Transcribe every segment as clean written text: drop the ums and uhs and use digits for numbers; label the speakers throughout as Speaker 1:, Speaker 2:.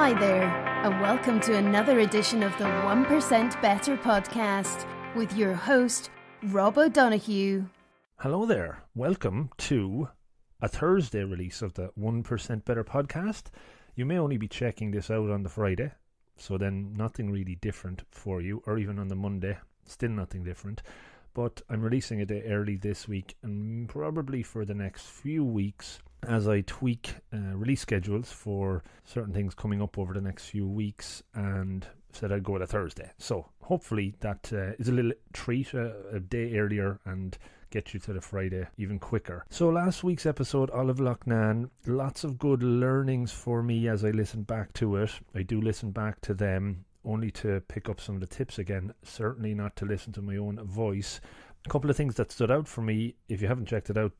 Speaker 1: Hi there, and welcome to another edition of the 1% Better podcast with your host, Rob O'Donoghue.
Speaker 2: Hello there, welcome to a Thursday release of the 1% Better podcast. You may only be checking this out on the Friday, so then nothing really different for you, or even on the Monday, still nothing different. But I'm releasing a day early this week, and probably for the next few weeks as I tweak release schedules for certain things coming up over the next few weeks, and said I'd go with a Thursday. So hopefully that is a little treat, a day earlier, and get you to the Friday even quicker. So last week's episode, Olive Loughnane, lots of good learnings for me as I listen back to it. I do listen back to them only to pick up some of the tips again, certainly not to listen to my own voice. A couple of things that stood out for me, if you haven't checked it out,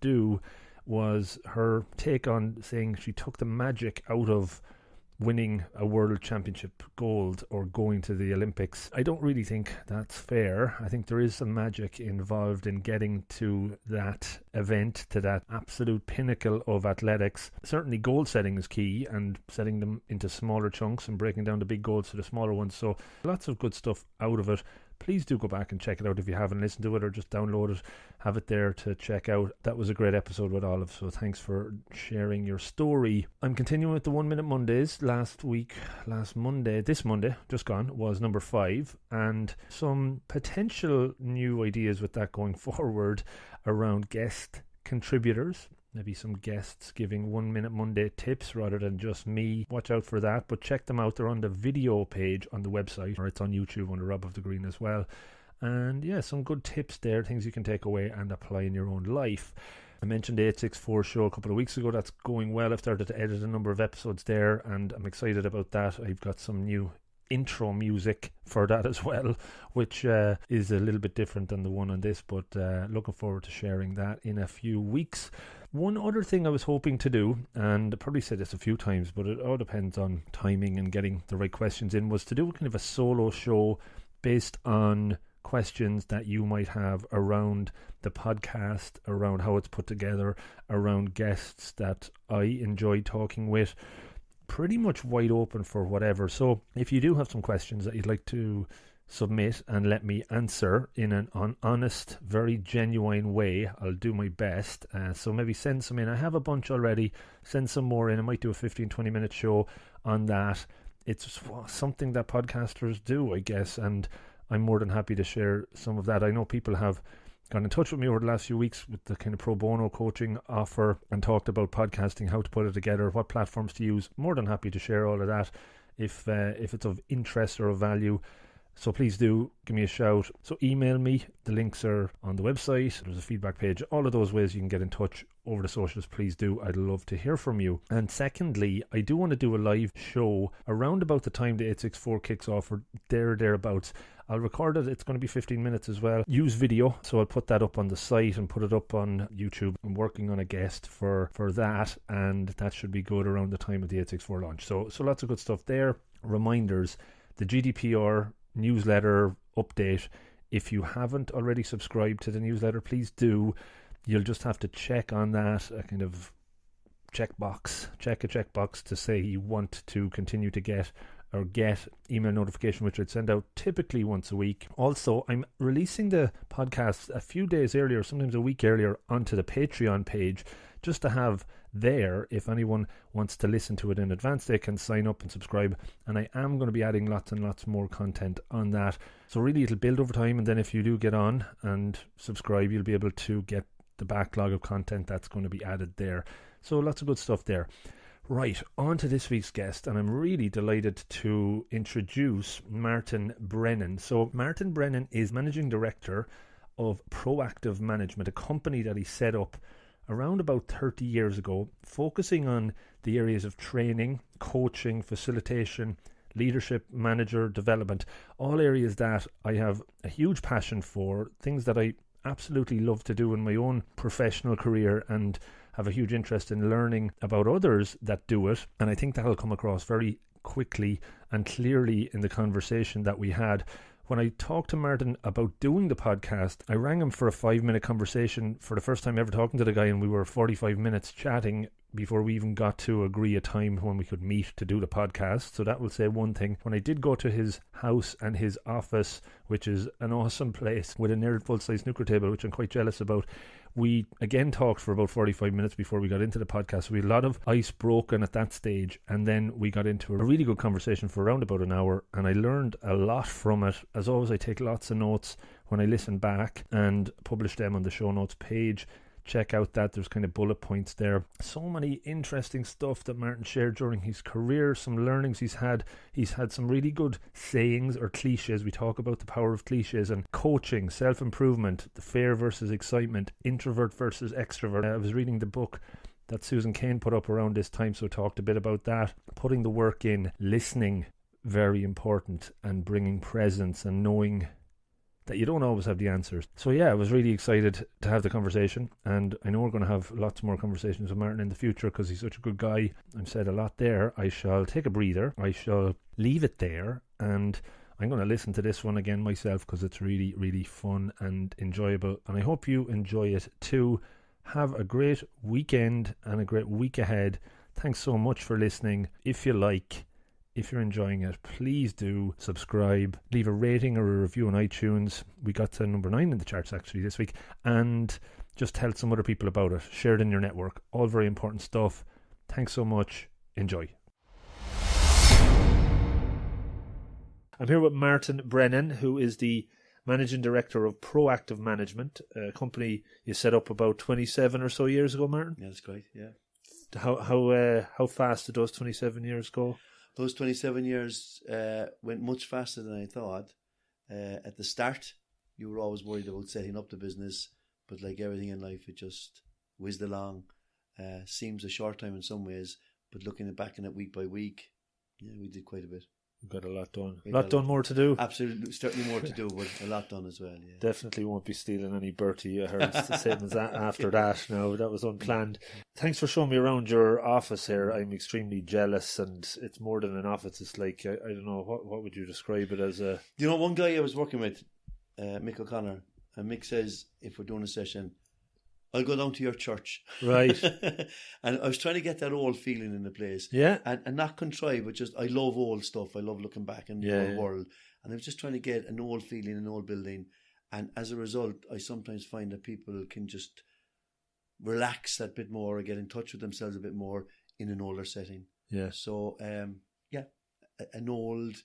Speaker 2: was her take on saying she took the magic out of winning a world championship gold or going to the Olympics. I don't really think that's fair. I think there is some magic involved in getting to that event, to that absolute pinnacle of athletics. Certainly goal setting is key, and setting them into smaller chunks and breaking down the big goals to the smaller ones. So lots of good stuff out of it. Please do go back and check it out if you haven't listened to it, or just download it, have it there to check out. That was a great episode with Olive, so thanks for sharing your story. I'm continuing with the 1 Minute Mondays. This Monday, just gone, was number 5, and some potential new ideas with that going forward around guest contributors. Maybe some guests giving 1 Minute Monday tips rather than just me. Watch out for that, but check them out. They're on the video page on the website, or it's on YouTube under Rob of the Green as well. And yeah, some good tips there, things you can take away and apply in your own life. I mentioned the 864 show a couple of weeks ago. That's going well. I've started to edit a number of episodes there, and I'm excited about that. I've got some new intro music for that as well, which is a little bit different than the one on this, but looking forward to sharing that in a few weeks. One other thing I was hoping to do, and I probably said this a few times, but it all depends on timing and getting the right questions in, was to do kind of a solo show based on questions that you might have around the podcast, around how it's put together, around guests that I enjoy talking with. Pretty much wide open for whatever. So if you do have some questions that you'd like to submit and let me answer in an honest, very genuine way, I'll do my best. So maybe send some in. I have a bunch already. Send some more in. I might do a 15-20 minute show on that. It's something that podcasters do, I guess, and I'm more than happy to share some of that. I know people have got in touch with me over the last few weeks with the kind of pro bono coaching offer and talked about podcasting, how to put it together, what platforms to use. More than happy to share all of that if it's of interest or of value. So please do give me a shout. So email me. The links are on the website. There's a feedback page. All of those ways you can get in touch over the socials. Please do. I'd love to hear from you. And secondly, I do want to do a live show around about the time the 864 kicks off, or thereabouts. I'll record it. It's going to be 15 minutes as well. Use video. So I'll put that up on the site and put it up on YouTube. I'm working on a guest for that, and that should be good around the time of the 864 launch. So lots of good stuff there. Reminders, the GDPR newsletter update. If you haven't already subscribed to the newsletter, please do. You'll just have to check on that, a kind of check a checkbox to say you want to continue to get email notification, which I'd send out typically once a week. Also, I'm releasing the podcast a few days earlier, sometimes a week earlier, onto the Patreon page, just to have there. If anyone wants to listen to it in advance, they can sign up and subscribe, and I am going to be adding lots and lots more content on that. So really it'll build over time, and then if you do get on and subscribe, you'll be able to get the backlog of content that's going to be added there. So lots of good stuff there. Right, on to this week's guest, and I'm really delighted to introduce Martin Brennan. So Martin Brennan is Managing Director of Proactive Management, a company that he set up around about 30 years ago, focusing on the areas of training, coaching, facilitation, leadership, manager development, all areas that I have a huge passion for, things that I absolutely love to do in my own professional career, and have a huge interest in learning about others that do it. And I think that'll come across very quickly and clearly in the conversation that we had. When I talked to Martin about doing the podcast, I rang him for a 5-minute conversation for the first time ever talking to the guy, and we were 45 minutes chatting before we even got to agree a time when we could meet to do the podcast. So that will say one thing. When I did go to his house and his office, which is an awesome place with a near full-size snooker table, which I'm quite jealous about, we again talked for about 45 minutes before we got into the podcast. We had a lot of ice broken at that stage, and then we got into a really good conversation for around about an hour, and I learned a lot from it. As always, I take lots of notes when I listen back and publish them on the show notes page. Check out that. There's kind of bullet points there. So many interesting stuff that Martin shared during his career, some learnings he's had. He's had some really good sayings or cliches. We talk about the power of cliches and coaching, self-improvement, the fear versus excitement, introvert versus extrovert. I was reading the book that Susan Cain put up around this time, so talked a bit about that. Putting the work in, listening, very important, and bringing presence and knowing that you don't always have the answers. So yeah, I was really excited to have the conversation, and I know we're going to have lots more conversations with Martin in the future because he's such a good guy. I've said a lot there. I shall take a breather. I shall leave it there, and I'm going to listen to this one again myself because it's really, really fun and enjoyable, and I hope you enjoy it too. Have a great weekend and a great week ahead. Thanks so much for listening. If you're enjoying it, please do subscribe, leave a rating or a review on iTunes. We got to number 9 in the charts actually this week, and just tell some other people about it. Share it in your network. All very important stuff. Thanks so much. Enjoy. I'm here with Martin Brennan, who is the Managing Director of Proactive Management, a company you set up about 27 or so years ago, Martin.
Speaker 3: Yeah, that's great, yeah.
Speaker 2: How fast did those 27 years go?
Speaker 3: Those 27 years went much faster than I thought. At the start, you were always worried about setting up the business, but like everything in life, it just whizzed along. Seems a short time in some ways, but looking back on it week by week, yeah, we did quite a bit.
Speaker 2: We've got a lot done. More to do.
Speaker 3: Absolutely, certainly more to do, but a lot done as well. Yeah.
Speaker 2: Definitely won't be stealing any Bertie. I heard it's the same as that after that. No, that was unplanned. Thanks for showing me around your office here. I'm extremely jealous, and it's more than an office. It's like, I don't know, what would you describe it as?
Speaker 3: You know, one guy I was working with, Mick O'Connor, and Mick says, if we're doing a session, I'll go down to your church.
Speaker 2: Right.
Speaker 3: And I was trying to get that old feeling in the place.
Speaker 2: Yeah.
Speaker 3: And not contrive, but just, I love old stuff. I love looking back in the old world. And I was just trying to get an old feeling, an old building. And as a result, I sometimes find that people can just relax that bit more or get in touch with themselves a bit more in an older setting.
Speaker 2: Yeah.
Speaker 3: So, an old,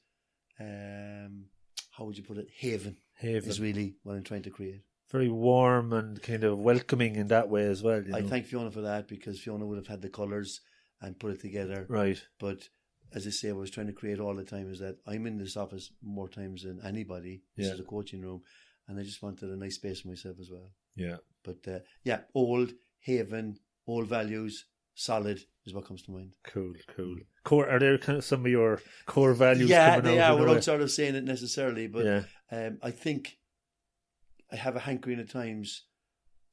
Speaker 3: how would you put it? Haven is really what I'm trying to create.
Speaker 2: Very warm and kind of welcoming in that way as well. You know?
Speaker 3: I thank Fiona for that, because Fiona would have had the colours and put it together.
Speaker 2: Right.
Speaker 3: But as I say, what I was trying to create all the time is that I'm in this office more times than anybody. This is a coaching room, and I just wanted a nice space for myself as well.
Speaker 2: Yeah.
Speaker 3: But old, haven, old values, solid is what comes to mind.
Speaker 2: Cool. Core, are there kind of some of your core values?
Speaker 3: Yeah, they are. Without sort of saying it necessarily, but I think I have a hankering at times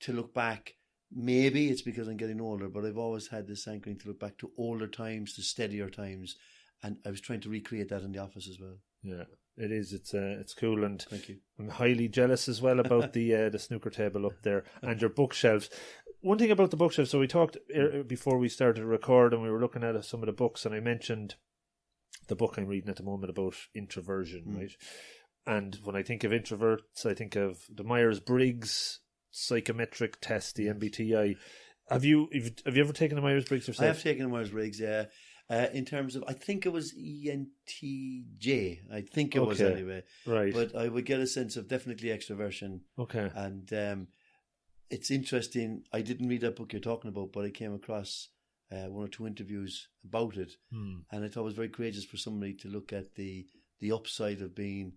Speaker 3: to look back. Maybe it's because I'm getting older, but I've always had this hankering to look back to older times, to steadier times, and I was trying to recreate that in the office as well. Yeah,
Speaker 2: it is. It's cool, and
Speaker 3: thank you.
Speaker 2: I'm highly jealous as well about the snooker table up there and your bookshelves. One thing about the bookshelves. So we talked before we started to record, and we were looking at some of the books, and I mentioned the book I'm reading at the moment about introversion, right? And when I think of introverts, I think of the Myers-Briggs psychometric test, the MBTI. Have you ever taken the Myers-Briggs yourself?
Speaker 3: I have taken the Myers-Briggs, yeah. In terms of, I think it was ENTJ. I think it was anyway.
Speaker 2: Right.
Speaker 3: But I would get a sense of definitely extroversion.
Speaker 2: Okay.
Speaker 3: And it's interesting. I didn't read that book you're talking about, but I came across one or two interviews about it. And I thought it was very courageous for somebody to look at the upside of being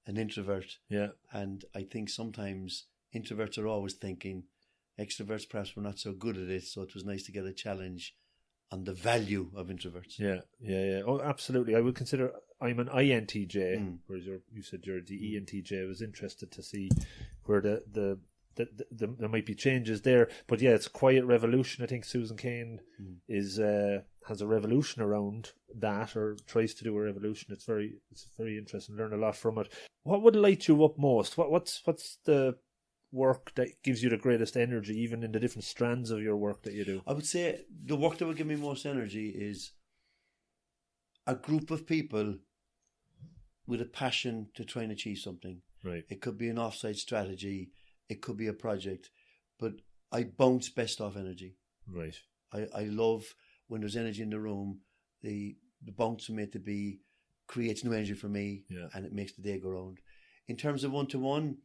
Speaker 3: an introvert.
Speaker 2: Yeah.
Speaker 3: And I think sometimes introverts are always thinking, extroverts perhaps were not so good at it, so it was nice to get a challenge on the value of introverts.
Speaker 2: Yeah. Oh, absolutely. I would consider I'm an INTJ, whereas you said you're the ENTJ. I was interested to see where the there might be changes there, but yeah, it's a quiet revolution. I think Susan Cain has a revolution around that, or tries to do a revolution. It's very interesting. Learn a lot from it. What would light you up most? What's the work that gives you the greatest energy, even in the different strands of your work that you do?
Speaker 3: I would say the work that would give me most energy is a group of people with a passion to try and achieve something.
Speaker 2: Right.
Speaker 3: It could be an offsite strategy, it could be a project, but I bounce best off energy.
Speaker 2: Right.
Speaker 3: I love when there's energy in the room, the bounce from it to be creates new energy for me, and it makes the day go round. In terms of one-to-one,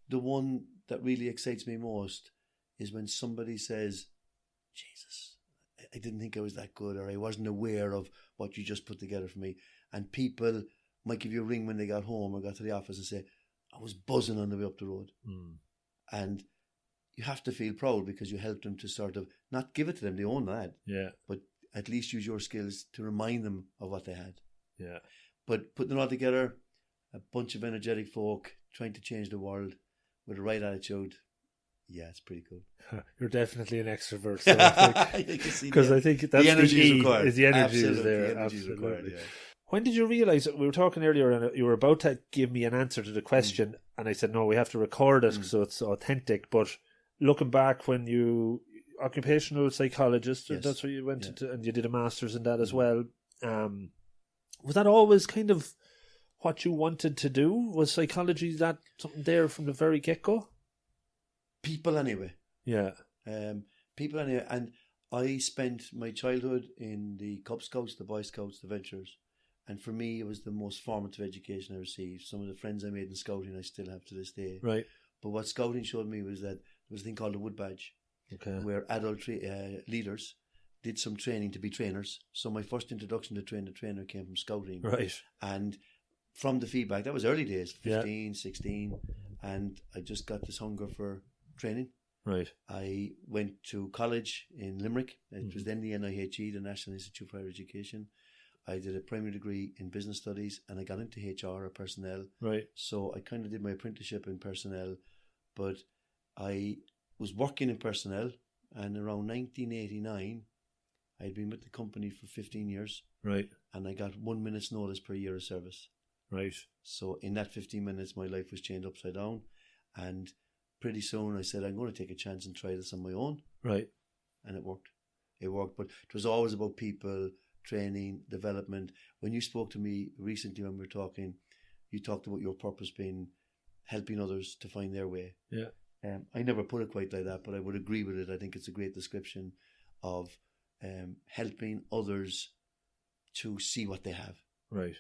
Speaker 3: the one that really excites me most is when somebody says, Jesus, I didn't think I was that good, or I wasn't aware of what you just put together for me. And people might give you a ring when they got home or got to the office and say, I was buzzing on the way up the road. And you have to feel proud because you helped them to sort of not give it to them, they own that, but at least use your skills to remind them of what they had.
Speaker 2: Yeah.
Speaker 3: But putting it all together, a bunch of energetic folk trying to change the world with the right attitude, it's pretty cool.
Speaker 2: You're definitely an extrovert, so because I think that's
Speaker 3: the energy is required.
Speaker 2: Is the energy
Speaker 3: Absolutely,
Speaker 2: is there.
Speaker 3: the energy is required,
Speaker 2: When did you realise? We were talking earlier, and you were about to give me an answer to the question, and I said, no, we have to record it so it's authentic. But looking back, when you occupational psychologist, that's where you went into, and you did a master's in that as well. Was that always kind of what you wanted to do? Was psychology that something there from the very get-go?
Speaker 3: People anyway.
Speaker 2: Yeah.
Speaker 3: People anyway. And I spent my childhood in the Cub Scouts, the Boy Scouts, the Ventures. And for me, it was the most formative education I received. Some of the friends I made in scouting I still have to this day.
Speaker 2: Right.
Speaker 3: But what scouting showed me was that there was a thing called the Wood Badge, where adult leaders did some training to be trainers. So my first introduction to train the trainer came from scouting.
Speaker 2: Right.
Speaker 3: And from the feedback, that was early days, 15, 16, and I just got this hunger for training.
Speaker 2: Right.
Speaker 3: I went to college in Limerick. It was then the NIHE, the National Institute for Higher Education. I did a primary degree in business studies, and I got into HR or personnel.
Speaker 2: Right.
Speaker 3: So I kind of did my apprenticeship in personnel, but I was working in personnel, and around 1989, I had been with the company for 15 years.
Speaker 2: Right.
Speaker 3: And I got 1 minute's notice per year of service.
Speaker 2: Right.
Speaker 3: So in that 15 minutes, my life was changed upside down, and pretty soon I said, I'm going to take a chance and try this on my own.
Speaker 2: Right.
Speaker 3: And it worked. It worked, but it was always about people, training, development. When you spoke to me recently when we were talking, you talked about your purpose being helping others to find their way.
Speaker 2: Yeah.
Speaker 3: I never put it quite like that, but I would agree with it. I think it's a great description of helping others to see what they have.
Speaker 2: Right.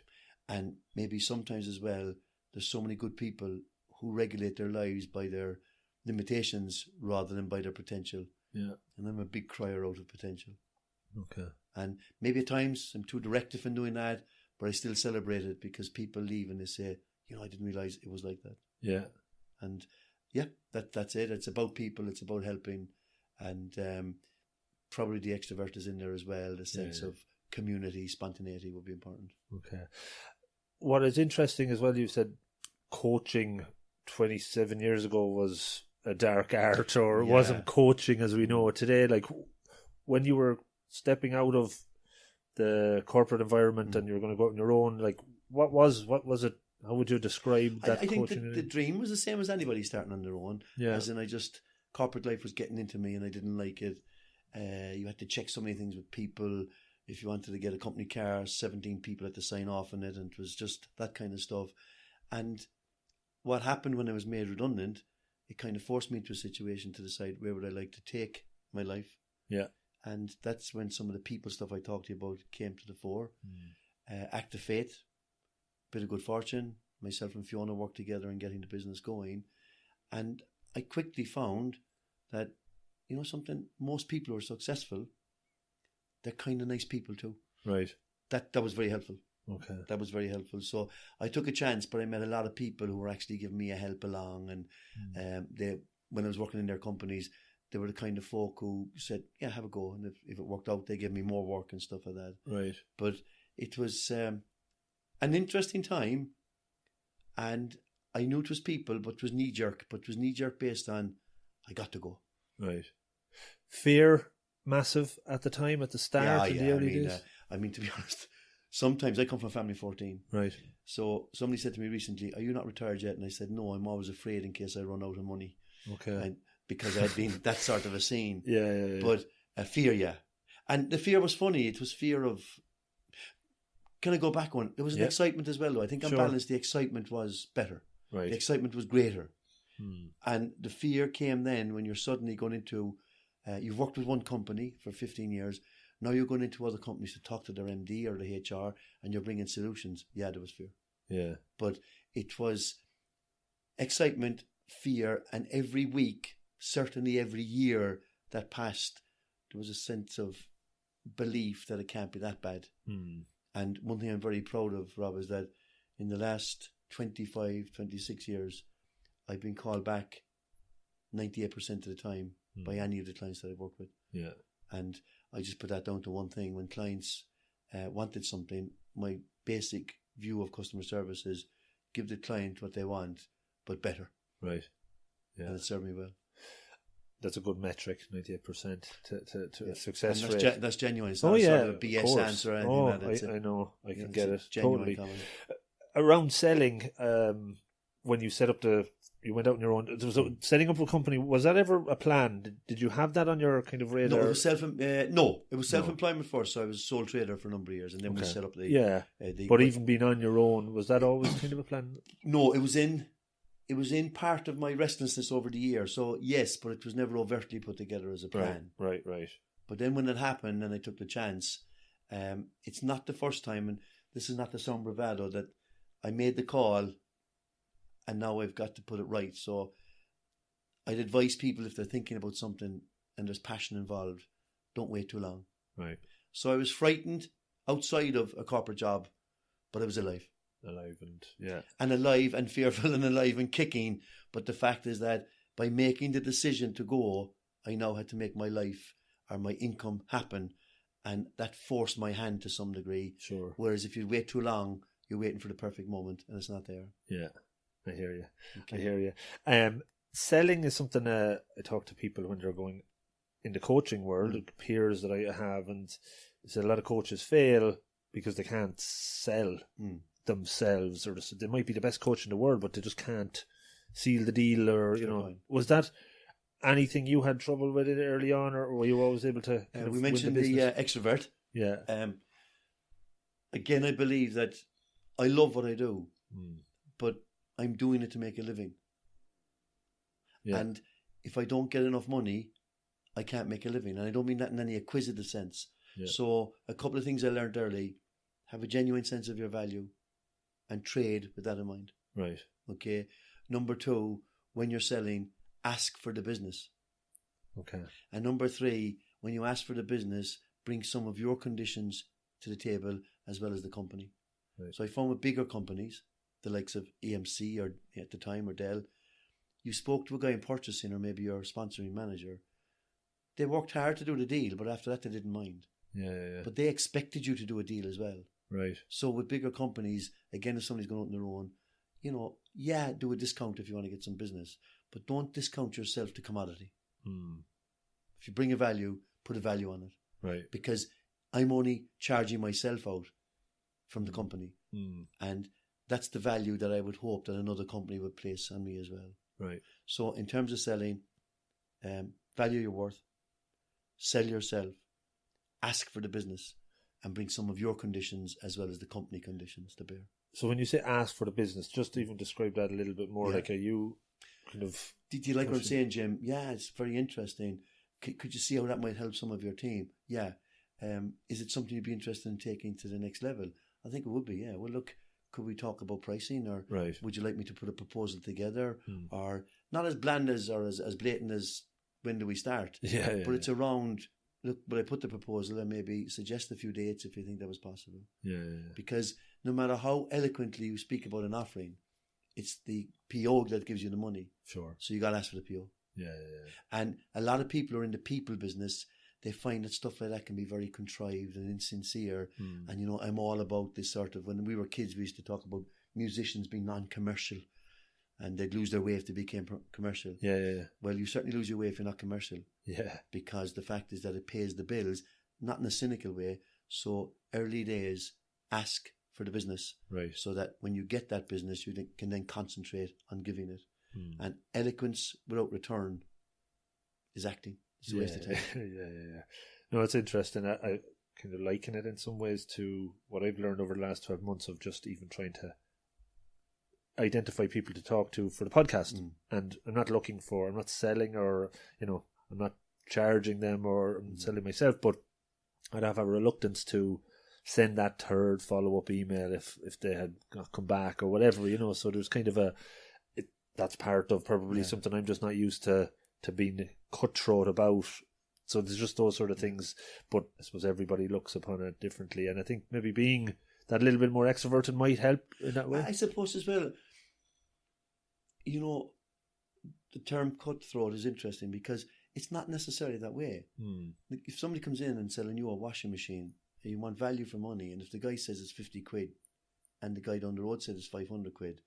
Speaker 3: And maybe sometimes as well, there's so many good people who regulate their lives by their limitations rather than by their potential.
Speaker 2: Yeah.
Speaker 3: And I'm a big crier out of potential.
Speaker 2: Okay.
Speaker 3: And maybe at times I'm too directive in doing that, but I still celebrate it because people leave and they say, I didn't realise it was like that.
Speaker 2: Yeah.
Speaker 3: And that's it. It's about people, it's about helping. And probably the extrovert is in there as well. The sense of community, spontaneity would be important.
Speaker 2: Okay. What is interesting as well, you said coaching 27 years ago was a dark art, or it wasn't coaching as we know it today. Like when you were stepping out of the corporate environment and you were going to go out on your own, like what was it? How would you describe that?
Speaker 3: I think the dream was the same as anybody starting on their own.
Speaker 2: Yeah.
Speaker 3: As in, corporate life was getting into me and I didn't like it. You had to check so many things with people. If you wanted to get a company car, 17 people had to sign off on it, and it was just that kind of stuff. And what happened when I was made redundant, it kind of forced me into a situation to decide where would I like to take my life.
Speaker 2: Yeah.
Speaker 3: And that's when some of the people stuff I talked to you about came to the fore. Act of faith, bit of good fortune. Myself and Fiona worked together in getting the business going. And I quickly found that, something, most people who are successful, they're kind of nice people too.
Speaker 2: Right.
Speaker 3: That was very helpful.
Speaker 2: Okay.
Speaker 3: That was very helpful. So I took a chance, but I met a lot of people who were actually giving me a help along. And when I was working in their companies, they were the kind of folk who said, yeah, have a go. And if it worked out, they gave me more work and stuff like that.
Speaker 2: Right.
Speaker 3: But it was an interesting time. And I knew it was people, but it was knee-jerk. But it was knee-jerk based on, I got to go.
Speaker 2: Right. Fear, massive at the time, at the start, in the early days?
Speaker 3: To be honest, sometimes I come from a family of 14.
Speaker 2: Right.
Speaker 3: So somebody said to me recently, are you not retired yet? And I said, no, I'm always afraid in case I run out of money.
Speaker 2: Okay.
Speaker 3: And because I'd been that sort of a scene.
Speaker 2: Yeah.
Speaker 3: But fear, yeah. And the fear was funny. It was fear of... Can I go back one? There was an excitement as well, though. I think on balance, the excitement was better.
Speaker 2: Right.
Speaker 3: The excitement was greater. And the fear came then when you're suddenly going into... you've worked with one company for 15 years. Now you're going into other companies to talk to their MD or the HR, and you're bringing solutions. Yeah, there was fear.
Speaker 2: Yeah.
Speaker 3: But it was excitement, fear, and every week, certainly every year that passed, there was a sense of belief that it can't be that bad. And one thing I'm very proud of, Rob, is that in the last 25, 26 years, I've been called back 98% of the time by any of the clients that I've worked with.
Speaker 2: Yeah.
Speaker 3: And I just put that down to one thing. When clients wanted something, my basic view of customer service is give the client what they want, but better.
Speaker 2: Right. Yeah.
Speaker 3: And it served me well.
Speaker 2: That's a good metric, 98% to a success
Speaker 3: and
Speaker 2: rate.
Speaker 3: That's genuine. It's not sort of a BS answer or anything like that.
Speaker 2: I know. I can get it.
Speaker 3: Genuine
Speaker 2: Totally. Around selling, when you set up you went out on your own. There was setting up a company. Was that ever a plan? Did you have that on your kind of radar?
Speaker 3: No, it was self-employment first. So I was a sole trader for a number of years, and then we set up the
Speaker 2: but even being on your own, was that always kind of a plan?
Speaker 3: No, it was in part of my restlessness over the years. So yes, but it was never overtly put together as a plan.
Speaker 2: Right.
Speaker 3: But then when it happened and I took the chance, it's not the first time, and this is not the sound bravado, that I made the call and now I've got to put it right. So I'd advise people, if they're thinking about something and there's passion involved, don't wait too long.
Speaker 2: Right.
Speaker 3: So I was frightened outside of a corporate job, but I was alive. And alive and fearful and alive and kicking. But the fact is that by making the decision to go, I now had to make my life or my income happen, and that forced my hand to some degree.
Speaker 2: Sure.
Speaker 3: Whereas if you wait too long, you're waiting for the perfect moment and it's not there.
Speaker 2: Yeah, I hear you.
Speaker 3: Okay.
Speaker 2: I hear you. Selling is something I talk to people when they're going in the coaching world, peers that I have, and a lot of coaches fail because they can't sell themselves, or they might be the best coach in the world, but they just can't seal the deal, or was that anything you had trouble with it early on, or were you always able to
Speaker 3: we mentioned the extrovert. Again, I believe that I love what I do, but I'm doing it to make a living, and if I don't get enough money, I can't make a living. And I don't mean that in any acquisitive sense. So a couple of things I learned early: have a genuine sense of your value and trade with that in mind.
Speaker 2: Right.
Speaker 3: Okay. Number 2, when you're selling, ask for the business.
Speaker 2: Okay.
Speaker 3: And number 3, when you ask for the business, bring some of your conditions to the table as well as the company. Right. So I found with bigger companies, the likes of EMC or at the time, or Dell, you spoke to a guy in purchasing or maybe your sponsoring manager. They worked hard to do the deal, but after that they didn't mind.
Speaker 2: Yeah.
Speaker 3: But they expected you to do a deal as well.
Speaker 2: Right.
Speaker 3: So with bigger companies, again, if somebody's going out on their own, do a discount if you want to get some business, but don't discount yourself to commodity. If you bring a value, put a value on it.
Speaker 2: Right.
Speaker 3: Because I'm only charging myself out from the company. And that's the value that I would hope that another company would place on me as well.
Speaker 2: Right.
Speaker 3: So in terms of selling, value your worth, sell yourself, ask for the business, and bring some of your conditions as well as the company conditions to bear.
Speaker 2: So when you say ask for the business, just to even describe that a little bit more, like, are you kind of...
Speaker 3: Do you like what I'm saying, Jim? Yeah, it's very interesting. Could you see how that might help some of your team? Yeah. Is it something you'd be interested in taking to the next level? I think it would be, yeah. Well, look, could we talk about pricing, or would you like me to put a proposal together? Or not as bland as blatant as when do we start? But it's around... Look, but I put the proposal and maybe suggest a few dates if you think that was possible. Because no matter how eloquently you speak about an offering, it's the PO that gives you the money.
Speaker 2: Sure.
Speaker 3: So you got to ask for the PO. And a lot of people are in the people business. They find that stuff like that can be very contrived and insincere. And, I'm all about this sort of, when we were kids, we used to talk about musicians being non-commercial. And they'd lose their way if they became commercial. Well, you certainly lose your way if you're not commercial. Because the fact is that it pays the bills, not in a cynical way. So early days, ask for the business.
Speaker 2: Right.
Speaker 3: So that when you get that business, you can then concentrate on giving it. And eloquence without return is acting. It's a waste of time.
Speaker 2: Yeah. No, it's interesting. I kind of liken it in some ways to what I've learned over the last 12 months of just even trying to identify people to talk to for the podcast. And I'm not selling, or, I'm not charging them or selling myself, but I'd have a reluctance to send that third follow-up email if they had not come back or whatever, so there's kind of that's part of probably something I'm just not used to being cutthroat about. So there's just those sort of things, but I suppose everybody looks upon it differently, and I think maybe being that little bit more extroverted might help in that way.
Speaker 3: I suppose as well, the term cutthroat is interesting because it's not necessarily that way. Like if somebody comes in and selling you a washing machine, and you want value for money, and if the guy says it's 50 quid and the guy down the road says it's 500 quid,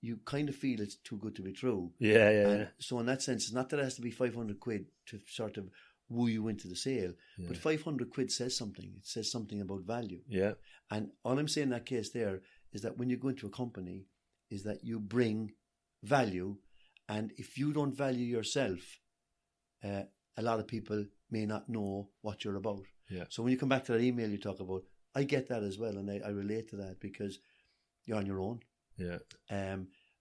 Speaker 3: you kind of feel it's too good to be true.
Speaker 2: Yeah.
Speaker 3: So in that sense, it's not that it has to be 500 quid to sort of woo you into the sale, but 500 quid says something. It says something about value.
Speaker 2: Yeah. And
Speaker 3: all I'm saying in that case there is that when you go into a company, is that you bring value, and if you don't value yourself, a lot of people may not know what you're about.
Speaker 2: Yeah.
Speaker 3: So when you come back to that email you talk about, I get that as well, and I relate to that because you're on your own.
Speaker 2: Yeah.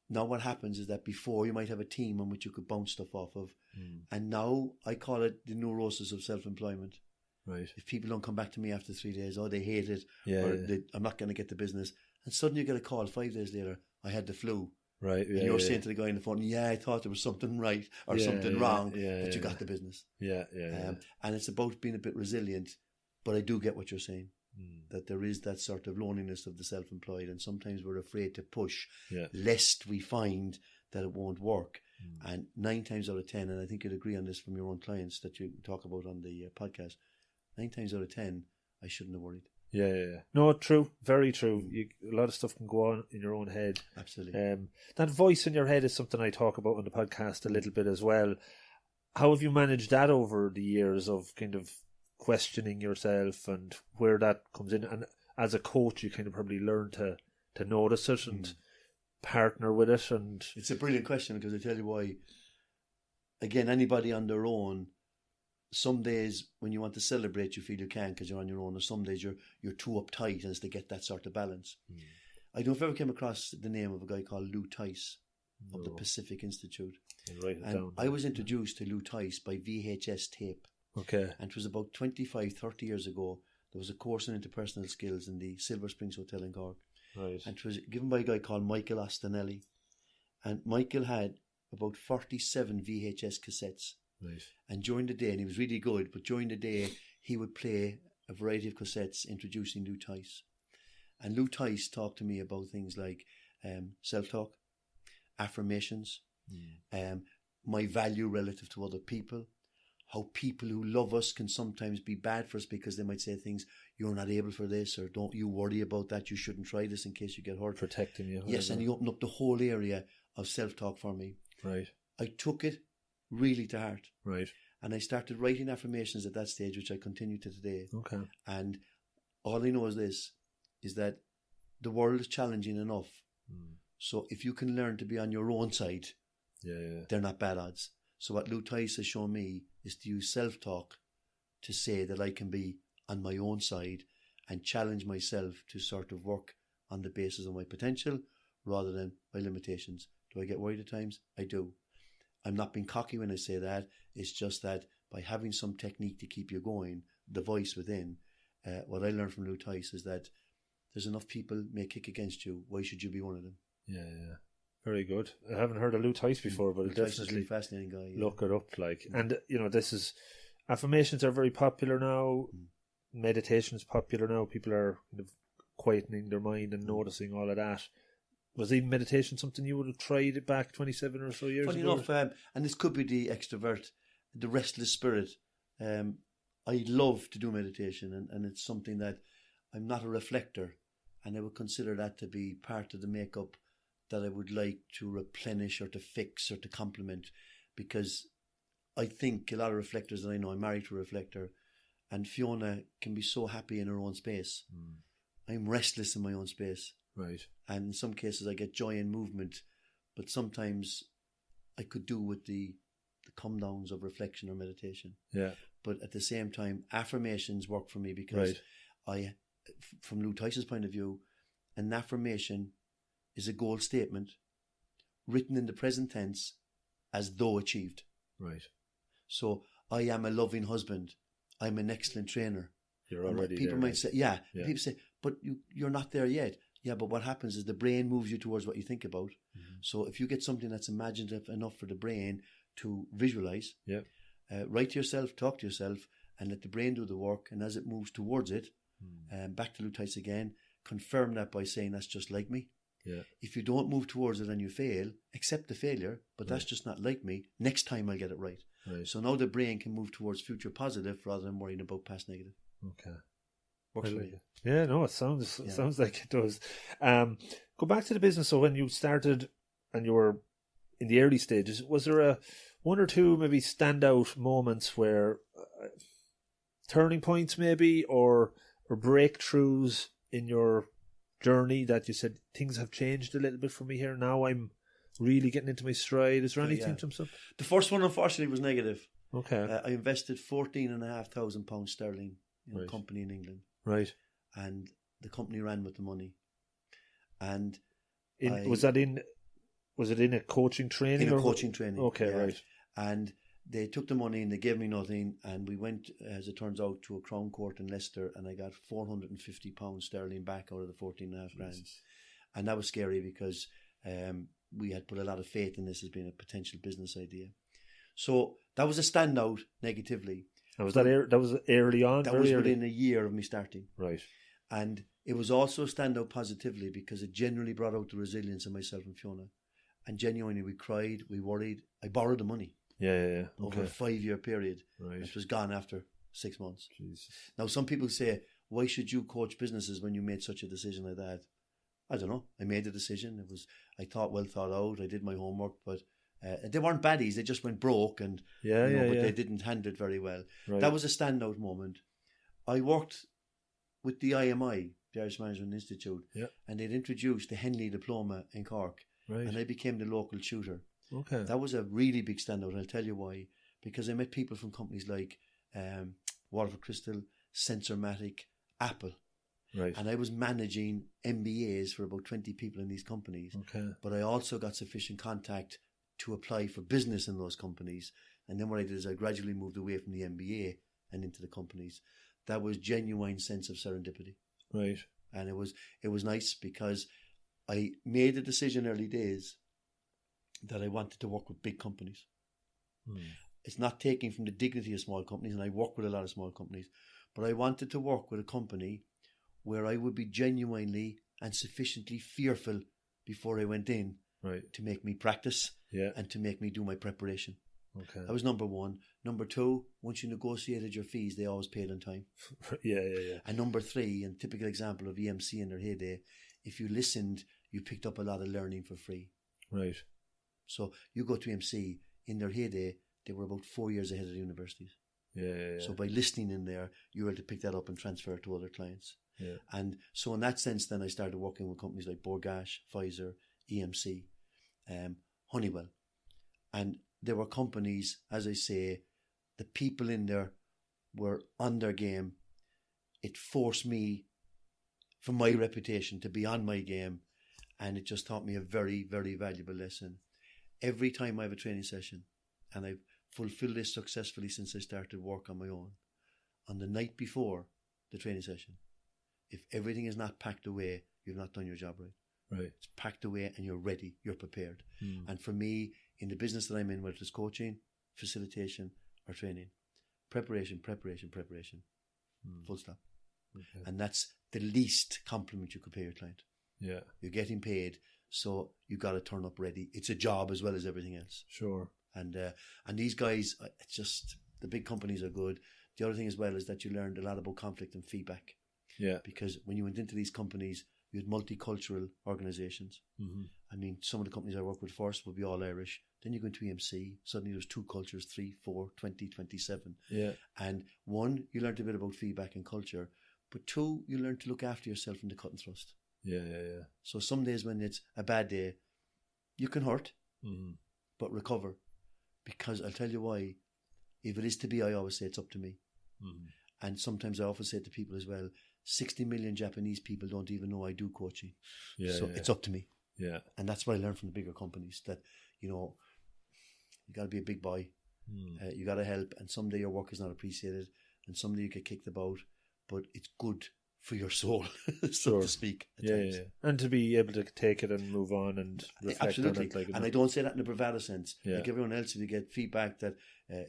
Speaker 3: Now what happens is that before you might have a team on which you could bounce stuff off of, and now I call it the neurosis of self-employment.
Speaker 2: Right.
Speaker 3: If people don't come back to me after 3 days, they hate it, I'm not going to get the business, and suddenly you get a call 5 days later, I had the flu.
Speaker 2: Right. Yeah,
Speaker 3: and you're saying to the guy on the phone, I thought there was something right or something wrong, but you got the business.
Speaker 2: Yeah.
Speaker 3: And it's about being a bit resilient, but I do get what you're saying. That there is that sort of loneliness of the self-employed, and sometimes we're afraid to push lest we find that it won't work. And 9 times out of 10, and I think you'd agree on this from your own clients that you talk about on the podcast, 9 times out of 10, I shouldn't have worried.
Speaker 2: Yeah. No, true. Very true. A lot of stuff can go on in your own head.
Speaker 3: Absolutely.
Speaker 2: That voice in your head is something I talk about on the podcast a little bit as well. How have you managed that over the years of kind of questioning yourself and where that comes in? And as a coach, you kind of probably learn to notice it and partner with it. And
Speaker 3: it's a brilliant question, because I tell you why. Again, anybody on their own, some days when you want to celebrate, you feel you can't because you're on your own, or some days you're too uptight as to get that sort of balance. I don't know if you ever came across the name of a guy called Tice of the Pacific Institute. I was introduced to Tice by VHS tape.
Speaker 2: Okay.
Speaker 3: And it was about 25, 30 years ago. There was a course in interpersonal skills in the Silver Springs Hotel in Cork.
Speaker 2: Right.
Speaker 3: And it was given by a guy called Michael Ostinelli. And Michael had about 47 VHS cassettes.
Speaker 2: Right.
Speaker 3: And during the day, and he was really good, but during the day, he would play a variety of cassettes introducing Tice. And Tice talked to me about things like self-talk, affirmations, my value relative to other people, how people who love us can sometimes be bad for us because they might say things, you're not able for this, or don't you worry about that, you shouldn't try this in case you get hurt.
Speaker 2: Protecting you.
Speaker 3: Yes, and he opened up the whole area of self-talk for me.
Speaker 2: Right.
Speaker 3: I took it really to heart.
Speaker 2: Right.
Speaker 3: And I started writing affirmations at that stage, which I continue to today.
Speaker 2: Okay.
Speaker 3: And all I know is this, is that the world is challenging enough. So if you can learn to be on your own side, they're not bad odds. So what Tice has shown me is to use self-talk to say that I can be on my own side and challenge myself to sort of work on the basis of my potential rather than my limitations. Do I get worried at times? I do. I'm not being cocky when I say that. It's just that by having some technique to keep you going, the voice within, what I learned from Tice is that there's enough people may kick against you. Why should you be one of them?
Speaker 2: Yeah. Very good. I haven't heard of Tice before, but
Speaker 3: Tice
Speaker 2: definitely
Speaker 3: is a fascinating guy.
Speaker 2: Look it up. And this is, affirmations are very popular now. Meditation is popular now. People are kind of quietening their mind and noticing all of that. Was even meditation something you would have tried back 27 or so years ago?
Speaker 3: Funny enough, and this could be the extrovert, the restless spirit. I love to do meditation, and it's something that I'm not a reflector, and I would consider that to be part of the makeup that I would like to replenish or to fix or to complement, because I think a lot of reflectors that I know, I'm married to a reflector, and Fiona can be so happy in her own space. I'm restless in my own space.
Speaker 2: Right.
Speaker 3: And in some cases I get joy in movement, but sometimes I could do with the come downs of reflection or meditation.
Speaker 2: Yeah.
Speaker 3: But at the same time, affirmations work for me because from Lou Tice's point of view, an affirmation is a goal statement written in the present tense as though achieved.
Speaker 2: Right.
Speaker 3: So I am a loving husband. I'm an excellent trainer.
Speaker 2: You're already
Speaker 3: people
Speaker 2: there,
Speaker 3: might
Speaker 2: right?
Speaker 3: say, yeah. People say, but you're not there yet. Yeah, but what happens is the brain moves you towards what you think about.
Speaker 2: Mm-hmm.
Speaker 3: So if you get something that's imaginative enough for the brain to visualize, write to yourself, talk to yourself, and let the brain do the work. And as it moves towards it, back to Lou Tice again, confirm that by saying that's just like me.
Speaker 2: Yeah.
Speaker 3: If you don't move towards it and you fail, accept the failure, but that's just not like me. Next time I'll get it right.
Speaker 2: Right.
Speaker 3: So now the brain can move towards future positive rather than worrying about past negative.
Speaker 2: Okay.
Speaker 3: Works for me.
Speaker 2: Yeah, no, it sounds like it does. Go back to the business. So when you started and you were in the early stages, was there one or two maybe standout moments where turning points maybe or breakthroughs in your journey that you said things have changed a little bit for me here? Now I'm really getting into my stride. Is there anything to some?
Speaker 3: The first one, unfortunately, was negative.
Speaker 2: Okay.
Speaker 3: I invested £14,500 sterling in a company in England.
Speaker 2: Right.
Speaker 3: And the company ran with the money. And
Speaker 2: was it in a coaching training?
Speaker 3: In a coaching training.
Speaker 2: Okay, right.
Speaker 3: And they took the money and they gave me nothing. And we went, as it turns out, to a Crown Court in Leicester, and I got £450 sterling back out of the 14.5 grand. And that was scary because we had put a lot of faith in this as being a potential business idea. So that was a standout negatively.
Speaker 2: And was that was early on?
Speaker 3: That was within a year of me starting.
Speaker 2: Right.
Speaker 3: And it was also a standout positively because it genuinely brought out the resilience in myself and Fiona. And genuinely, we cried, we worried. I borrowed the money.
Speaker 2: Yeah.
Speaker 3: Over a 5-year period.
Speaker 2: Right.
Speaker 3: It was gone after 6 months.
Speaker 2: Jesus.
Speaker 3: Now, some people say, why should you coach businesses when you made such a decision like that? I don't know. I made the decision. I thought well thought out. I did my homework, but they weren't baddies. They just went broke, and but they didn't handle it very well.
Speaker 2: Right.
Speaker 3: That was a standout moment. I worked with the IMI, the Irish Management Institute, and they'd introduced the Henley Diploma in Cork, and I became the local tutor.
Speaker 2: Okay.
Speaker 3: That was a really big standout, and I'll tell you why. Because I met people from companies like Waterford Crystal, Sensormatic, Apple.
Speaker 2: Right.
Speaker 3: And I was managing MBAs for about 20 people in these companies.
Speaker 2: Okay.
Speaker 3: But I also got sufficient contact to apply for business in those companies. And then what I did is I gradually moved away from the MBA and into the companies. That was genuine sense of serendipity.
Speaker 2: Right.
Speaker 3: And it was nice because I made a decision early days that I wanted to work with big companies. It's not taking from the dignity of small companies, and I work with a lot of small companies, but I wanted to work with a company where I would be genuinely and sufficiently fearful before I went in to make me practice and to make me do my preparation.
Speaker 2: Okay.
Speaker 3: That was number one. Number two, once you negotiated your fees, they always paid on time.
Speaker 2: Yeah.
Speaker 3: And number three, and typical example of EMC in their heyday, if you listened, you picked up a lot of learning for free.
Speaker 2: Right.
Speaker 3: So you go to EMC, in their heyday, they were about 4 years ahead of the universities.
Speaker 2: Yeah.
Speaker 3: So by listening in there, you were able to pick that up and transfer it to other clients.
Speaker 2: Yeah.
Speaker 3: And so in that sense, then I started working with companies like Borgash, Pfizer, EMC, Honeywell. And there were companies, as I say, the people in there were on their game. It forced me, for my reputation, to be on my game. And it just taught me a very, very valuable lesson. Every time I have a training session, and I've fulfilled this successfully since I started work on my own, on the night before the training session, if everything is not packed away, you've not done your job right.
Speaker 2: Right.
Speaker 3: It's packed away and you're ready, you're prepared. And for me, in the business that I'm in, whether it's coaching, facilitation, or training, preparation. Full stop. Okay. And that's the least compliment you could pay your client.
Speaker 2: Yeah.
Speaker 3: You're getting paid, so you got to turn up ready. It's a job as well as everything else.
Speaker 2: Sure.
Speaker 3: And these guys, it's just, the big companies are good. The other thing as well is that you learned a lot about conflict and feedback.
Speaker 2: Yeah.
Speaker 3: Because when you went into these companies, you had multicultural organisations.
Speaker 2: Mm-hmm.
Speaker 3: I mean, some of the companies I worked with first would be all Irish. Then you go into EMC, suddenly there's 2 cultures, 3, 4, 20, 27.
Speaker 2: Yeah.
Speaker 3: And 1, you learned a bit about feedback and culture. But 2, you learned to look after yourself in the cut and thrust.
Speaker 2: Yeah.
Speaker 3: So some days when it's a bad day, you can hurt.
Speaker 2: Mm-hmm.
Speaker 3: but recover. Because I'll tell you why. If it is to be, I always say it's up to me.
Speaker 2: Mm.
Speaker 3: And sometimes I often say to people as well, 60 million Japanese people don't even know I do coaching. So it's up to me.
Speaker 2: Yeah.
Speaker 3: And that's what I learned from the bigger companies, that, you know, you got to be a big boy. You got to help. And someday your work is not appreciated. And someday you get kicked about. But it's good for your soul, so to speak.
Speaker 2: Yeah. And to be able to take it and move on and reflect on it.
Speaker 3: And I don't say that in a bravado sense.
Speaker 2: Yeah.
Speaker 3: Like everyone else, if you get feedback that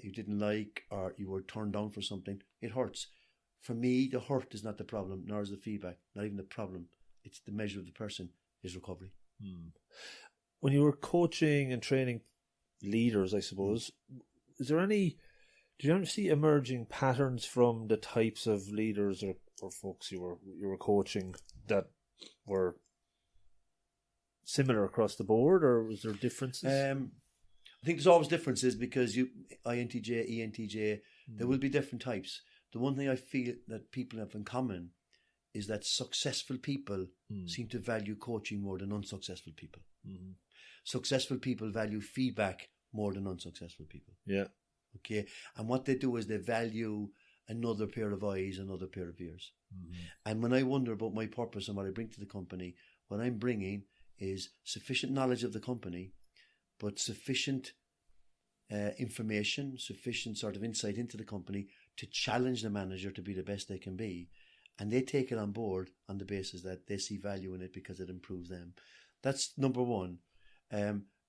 Speaker 3: you didn't like or you were turned down for something, it hurts. For me, the hurt is not the problem, nor is the feedback, not even the problem. It's the measure of the person is recovery.
Speaker 2: When you were coaching and training leaders, I suppose, do you ever see emerging patterns from the types of leaders or folks you were coaching that were similar across the board, or was there differences?
Speaker 3: I think there's always differences because INTJ, ENTJ, there will be different types. The one thing I feel that people have in common is that successful people seem to value coaching more than unsuccessful people. Mm-hmm. Successful people value feedback more than unsuccessful people.
Speaker 2: Yeah.
Speaker 3: Okay. And what they do is they value another pair of eyes, another pair of ears. Mm-hmm. And when I wonder about my purpose and what I bring to the company, what I'm bringing is sufficient knowledge of the company, but sufficient information, sufficient sort of insight into the company to challenge the manager to be the best they can be. And they take it on board on the basis that they see value in it because it improves them. That's number one.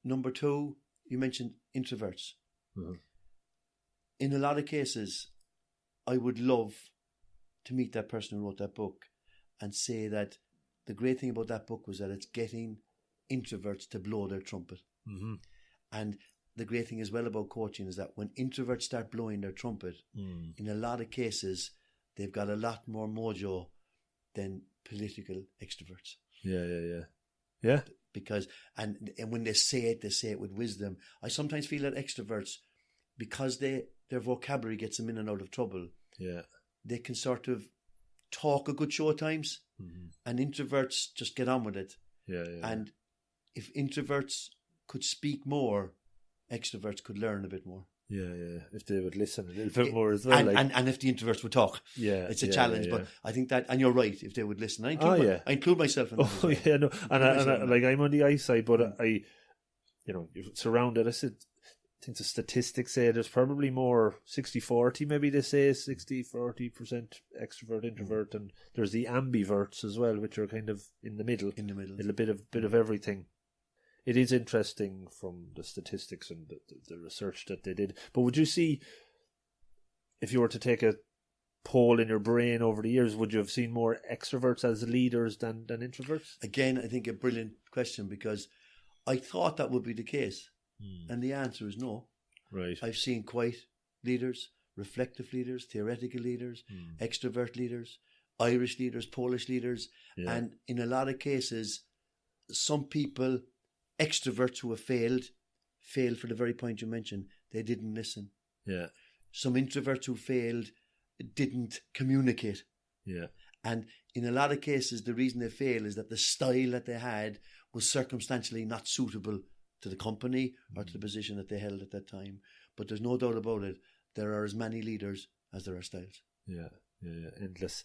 Speaker 3: Number two, you mentioned introverts. Mm-hmm. In a lot of cases, I would love to meet that person who wrote that book and say that the great thing about that book was that it's getting introverts to blow their trumpet. Mm-hmm. And the great thing as well about coaching is that when introverts start blowing their trumpet, in a lot of cases, they've got a lot more mojo than political extroverts.
Speaker 2: Yeah.
Speaker 3: Because, and when they say it with wisdom. I sometimes feel that extroverts, because their vocabulary gets them in and out of trouble, they can sort of talk a good show at times, and introverts just get on with it. And if introverts could speak more, extroverts could learn a bit more.
Speaker 2: If they would listen a little bit more as well.
Speaker 3: And if the introverts would talk. It's a challenge. But I think that, and you're right, if they would listen. I include myself in that.
Speaker 2: I'm on the I side, but you're surrounded. I think the statistics say there's probably more 60-40, maybe they say 60-40% extrovert, introvert, and there's the ambiverts as well, which are kind of in the middle. A bit of everything. It is interesting from the statistics and the research that they did. But would you see, if you were to take a poll in your brain over the years, would you have seen more extroverts as leaders than introverts?
Speaker 3: Again, I think a brilliant question, because I thought that would be the case. And the answer is no.
Speaker 2: Right.
Speaker 3: I've seen quiet leaders, reflective leaders, theoretical leaders, extrovert leaders, Irish leaders, Polish leaders. And in a lot of cases, some people, extroverts who have failed for the very point you mentioned. They didn't listen. Some introverts who failed didn't communicate. And in a lot of cases, the reason they fail is that the style that they had was circumstantially not suitable to the company or to the position that they held at that time. But there's no doubt about it, there are as many leaders as there are styles.
Speaker 2: Endless.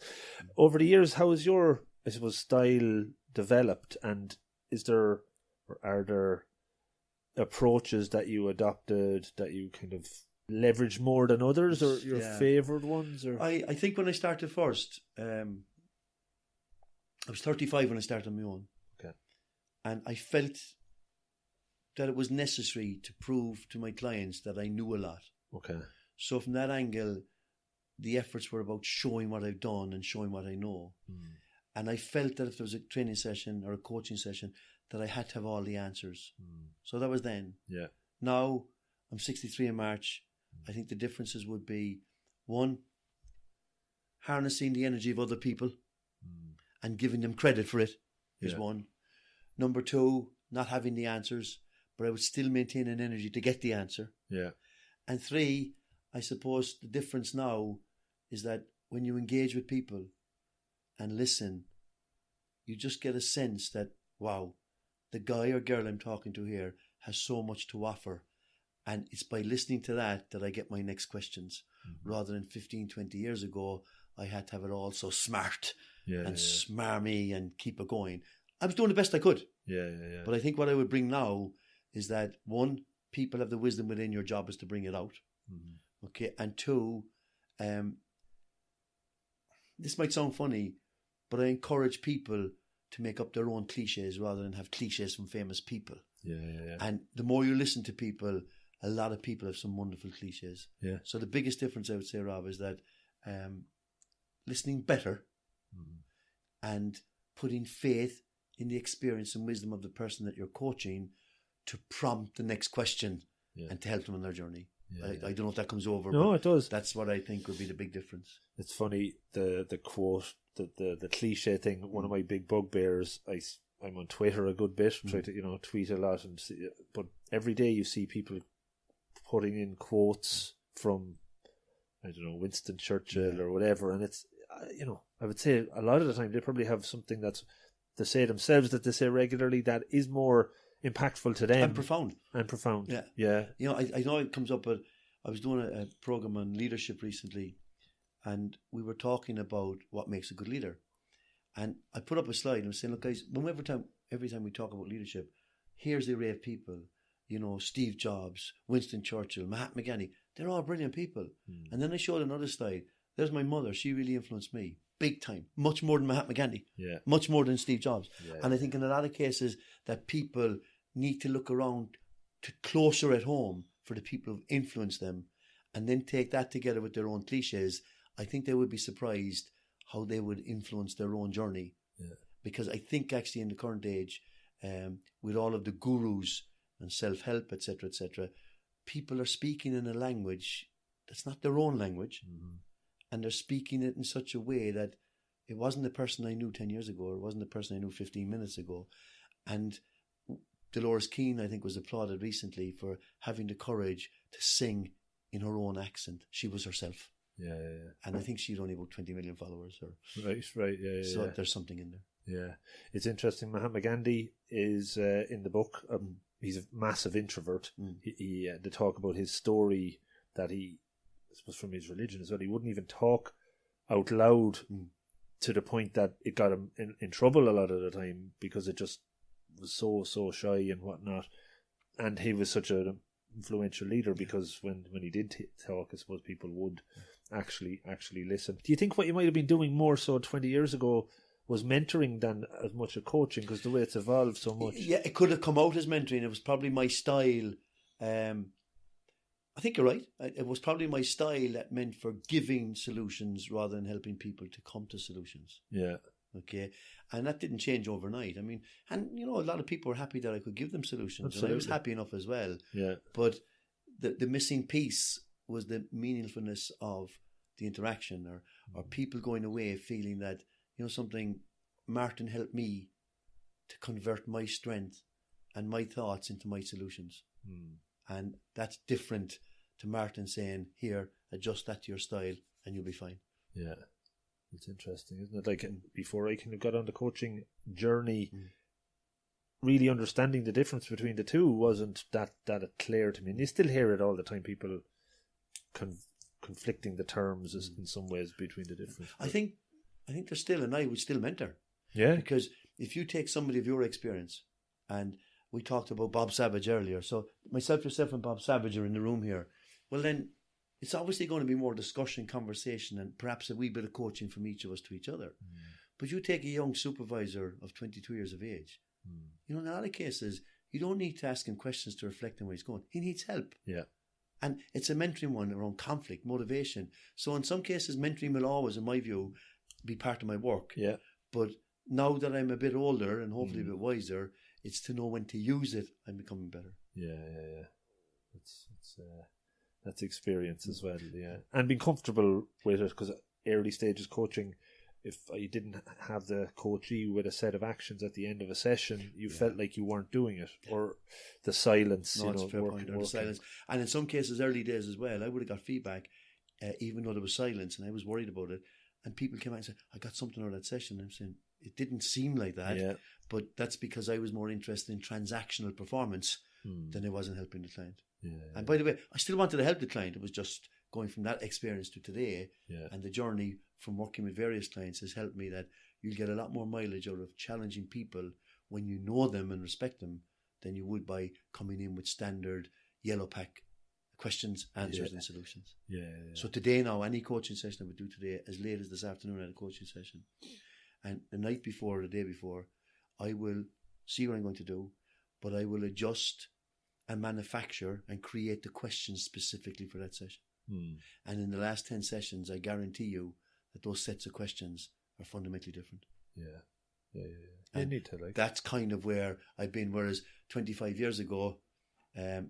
Speaker 2: Over the years, how has your, I suppose, style developed, and are there approaches that you adopted that you kind of leverage more than others, or your favoured ones? Or
Speaker 3: I think when I started first, I was 35 when I started on my own.
Speaker 2: Okay.
Speaker 3: And I felt that it was necessary to prove to my clients that I knew a lot.
Speaker 2: Okay.
Speaker 3: So from that angle, the efforts were about showing what I've done and showing what I know. And I felt that if there was a training session or a coaching session, that I had to have all the answers. So that was then. Now, I'm 63 in March. I think the differences would be, one, harnessing the energy of other people and giving them credit for it is one. Number two, not having the answers, but I would still maintain an energy to get the answer. And three, I suppose the difference now is that when you engage with people and listen, you just get a sense that, wow, the guy or girl I'm talking to here has so much to offer And it's by listening to that I get my next questions. Rather than 15, 20 years ago, I had to have it all so smart and smarmy and keep it going. I was doing the best I could. But I think what I would bring now is that, one, people have the wisdom within. Your job is to bring it out. Okay. And two, this might sound funny, but I encourage people to make up their own cliches rather than have cliches from famous people. And the more you listen to people, a lot of people have some wonderful cliches. So the biggest difference, I would say, Rob, is that listening better and putting faith in the experience and wisdom of the person that you're coaching to prompt the next question and to help them on their journey. I don't know if that comes over.
Speaker 2: No, it does.
Speaker 3: That's what I think would be the big difference.
Speaker 2: It's funny, the quote, the cliche thing. One of my big bugbears, I'm on Twitter a good bit, try to tweet a lot, but every day you see people putting in quotes from, I don't know, Winston Churchill or whatever, and it's I would say a lot of the time they probably have something that's they say themselves that they say regularly that is more impactful to them
Speaker 3: and profound. Yeah. I know it comes up, but I was doing a program on leadership recently, and we were talking about what makes a good leader. And I put up a slide and I was saying, look, guys, every time we talk about leadership, here's the array of people. Steve Jobs, Winston Churchill, Mahatma Gandhi. They're all brilliant people. And then I showed another slide. There's my mother. She really influenced me big time, much more than Mahatma Gandhi, much more than Steve Jobs. And I think in a lot of cases that people need to look around to closer at home for the people who've influenced them, and then take that together with their own cliches. I think they would be surprised how they would influence their own journey. Because I think actually in the current age, with all of the gurus and self-help, etc., people are speaking in a language that's not their own language. And they're speaking it in such a way that it wasn't the person I knew 10 years ago, or it wasn't the person I knew 15 minutes ago. And Dolores Keane, I think, was applauded recently for having the courage to sing in her own accent. She was herself. And I think she'd only about 20 million followers.
Speaker 2: Right.
Speaker 3: So there's something in there.
Speaker 2: It's interesting. Mahatma Gandhi is in the book. He's a massive introvert. They talk about his story that he, I suppose from his religion as well, he wouldn't even talk out loud to the point that it got him in trouble a lot of the time because it just was so shy and whatnot. And he was such an influential leader because when he did talk, I suppose people would actually listen. Do you think what you might have been doing more so 20 years ago was mentoring than as much as coaching, because the way it's evolved so much?
Speaker 3: Yeah, it could have come out as mentoring. It was probably my style. I think you're right. It was probably my style that meant for giving solutions rather than helping people to come to solutions. Okay. And that didn't change overnight. I mean, and a lot of people were happy that I could give them solutions.
Speaker 2: Absolutely.
Speaker 3: And I was happy enough as well. But the missing piece was the meaningfulness of the interaction, or people going away feeling that, something, Martin helped me to convert my strength and my thoughts into my solutions. And that's different to Martin saying, here, adjust that to your style and you'll be fine.
Speaker 2: It's interesting, isn't it? Like, before I kind of got on the coaching journey, really understanding the difference between the two wasn't that clear to me. And you still hear it all the time, people conflicting the terms in some ways between the difference.
Speaker 3: I think there's still, and I would still mentor. Because if you take somebody of your experience, and we talked about Bob Savage earlier, so myself, yourself and Bob Savage are in the room here, well then it's obviously going to be more discussion, conversation, and perhaps a wee bit of coaching from each of us to each other. But you take a young supervisor of 22 years of age, in a lot of cases, you don't need to ask him questions to reflect on where he's going. He needs help. And it's a mentoring one around conflict, motivation. So in some cases, mentoring will always, in my view, be part of my work. But now that I'm a bit older and hopefully a bit wiser, it's to know when to use it. I'm becoming better.
Speaker 2: That's experience as well. And being comfortable with it, because early stages coaching, if I didn't have the coachee with a set of actions at the end of a session, you felt like you weren't doing it, or the silence.
Speaker 3: No, it's a fair point. Or the silence. And in some cases, early days as well, I would have got feedback, even though there was silence, and I was worried about it. And people came out and said, I got something out of that session. And I'm saying, it didn't seem like that, but that's because I was more interested in transactional performance than I was in helping the client. And by the way, I still wanted to help the client. It was just going from that experience to today, and the journey from working with various clients has helped me that you'll get a lot more mileage out of challenging people when you know them and respect them than you would by coming in with standard yellow pack questions, answers and solutions. So today now, any coaching session I would do today, as late as this afternoon I had a coaching session, and the night before, the day before, I will see what I'm going to do, but I will adjust and manufacture and create the questions specifically for that session. And in the last 10 sessions, I guarantee you that those sets of questions are fundamentally different.
Speaker 2: You need to, like,
Speaker 3: that's kind of where I've been. Whereas 25 years ago,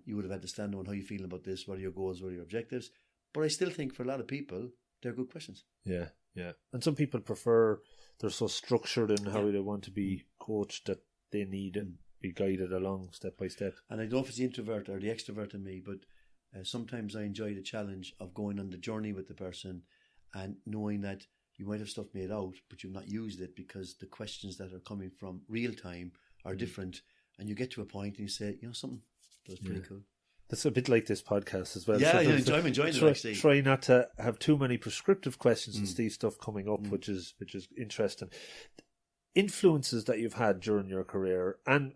Speaker 3: you would have had to stand on how you feeling about this, what are your goals, what are your objectives. But I still think for a lot of people, they're good questions.
Speaker 2: And some people prefer, they're so structured in how they want to be coached that they need and be guided along step by step.
Speaker 3: And I don't know if it's the introvert or the extrovert in me, but sometimes I enjoy the challenge of going on the journey with the person and knowing that you might have stuff made out, but you've not used it because the questions that are coming from real time are different. And you get to a point and you say, you know, something that was pretty cool.
Speaker 2: That's a bit like this podcast as well.
Speaker 3: Yeah, I'm enjoying it actually.
Speaker 2: Try not to have too many prescriptive questions and see stuff coming up, which is interesting. Influences that you've had during your career, and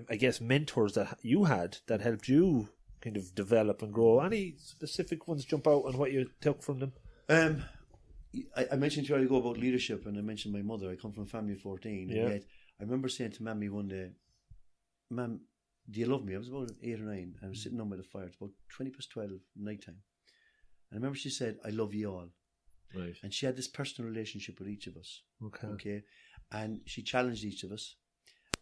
Speaker 2: I guess mentors that you had that helped you kind of develop and grow. Any specific ones jump out on what you took from them?
Speaker 3: I mentioned to you ago about leadership, and I mentioned my mother. I come from a family of 14, and yet I remember saying to Mammy one day, "Ma'am, do you love me?" I was about 8 or 9. I was sitting on by the fire. It's about 20 past 12 night time. And I remember she said, "I love you all."
Speaker 2: Right.
Speaker 3: And she had this personal relationship with each of us.
Speaker 2: Okay.
Speaker 3: And she challenged each of us.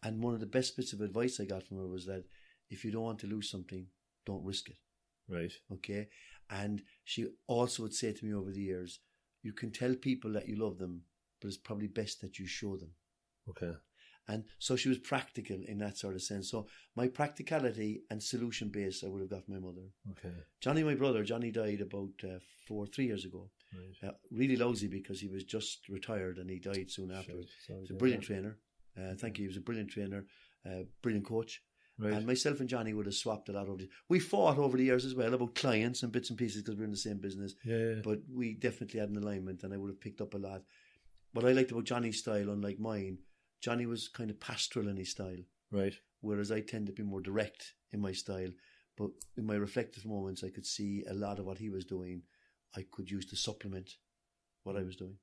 Speaker 3: And one of the best bits of advice I got from her was that if you don't want to lose something, don't risk it.
Speaker 2: Right.
Speaker 3: Okay. And she also would say to me over the years, you can tell people that you love them, but it's probably best that you show them.
Speaker 2: Okay.
Speaker 3: And so she was practical in that sort of sense. So my practicality and solution base I would have got from my mother.
Speaker 2: Okay.
Speaker 3: Johnny, my brother, Johnny died about 3 years ago.
Speaker 2: Right.
Speaker 3: Really lousy because he was just retired and he died soon afterwards. He was a brilliant trainer. Thank you. He was a brilliant trainer, brilliant coach. Right. And myself and Johnny would have swapped a lot over. We fought over the years as well about clients and bits and pieces because we're in the same business. But we definitely had an alignment, and I would have picked up a lot. What I liked about Johnny's style, unlike mine, Johnny was kind of pastoral in his style.
Speaker 2: Right.
Speaker 3: Whereas I tend to be more direct in my style. But in my reflective moments, I could see a lot of what he was doing I could use to supplement what I was doing.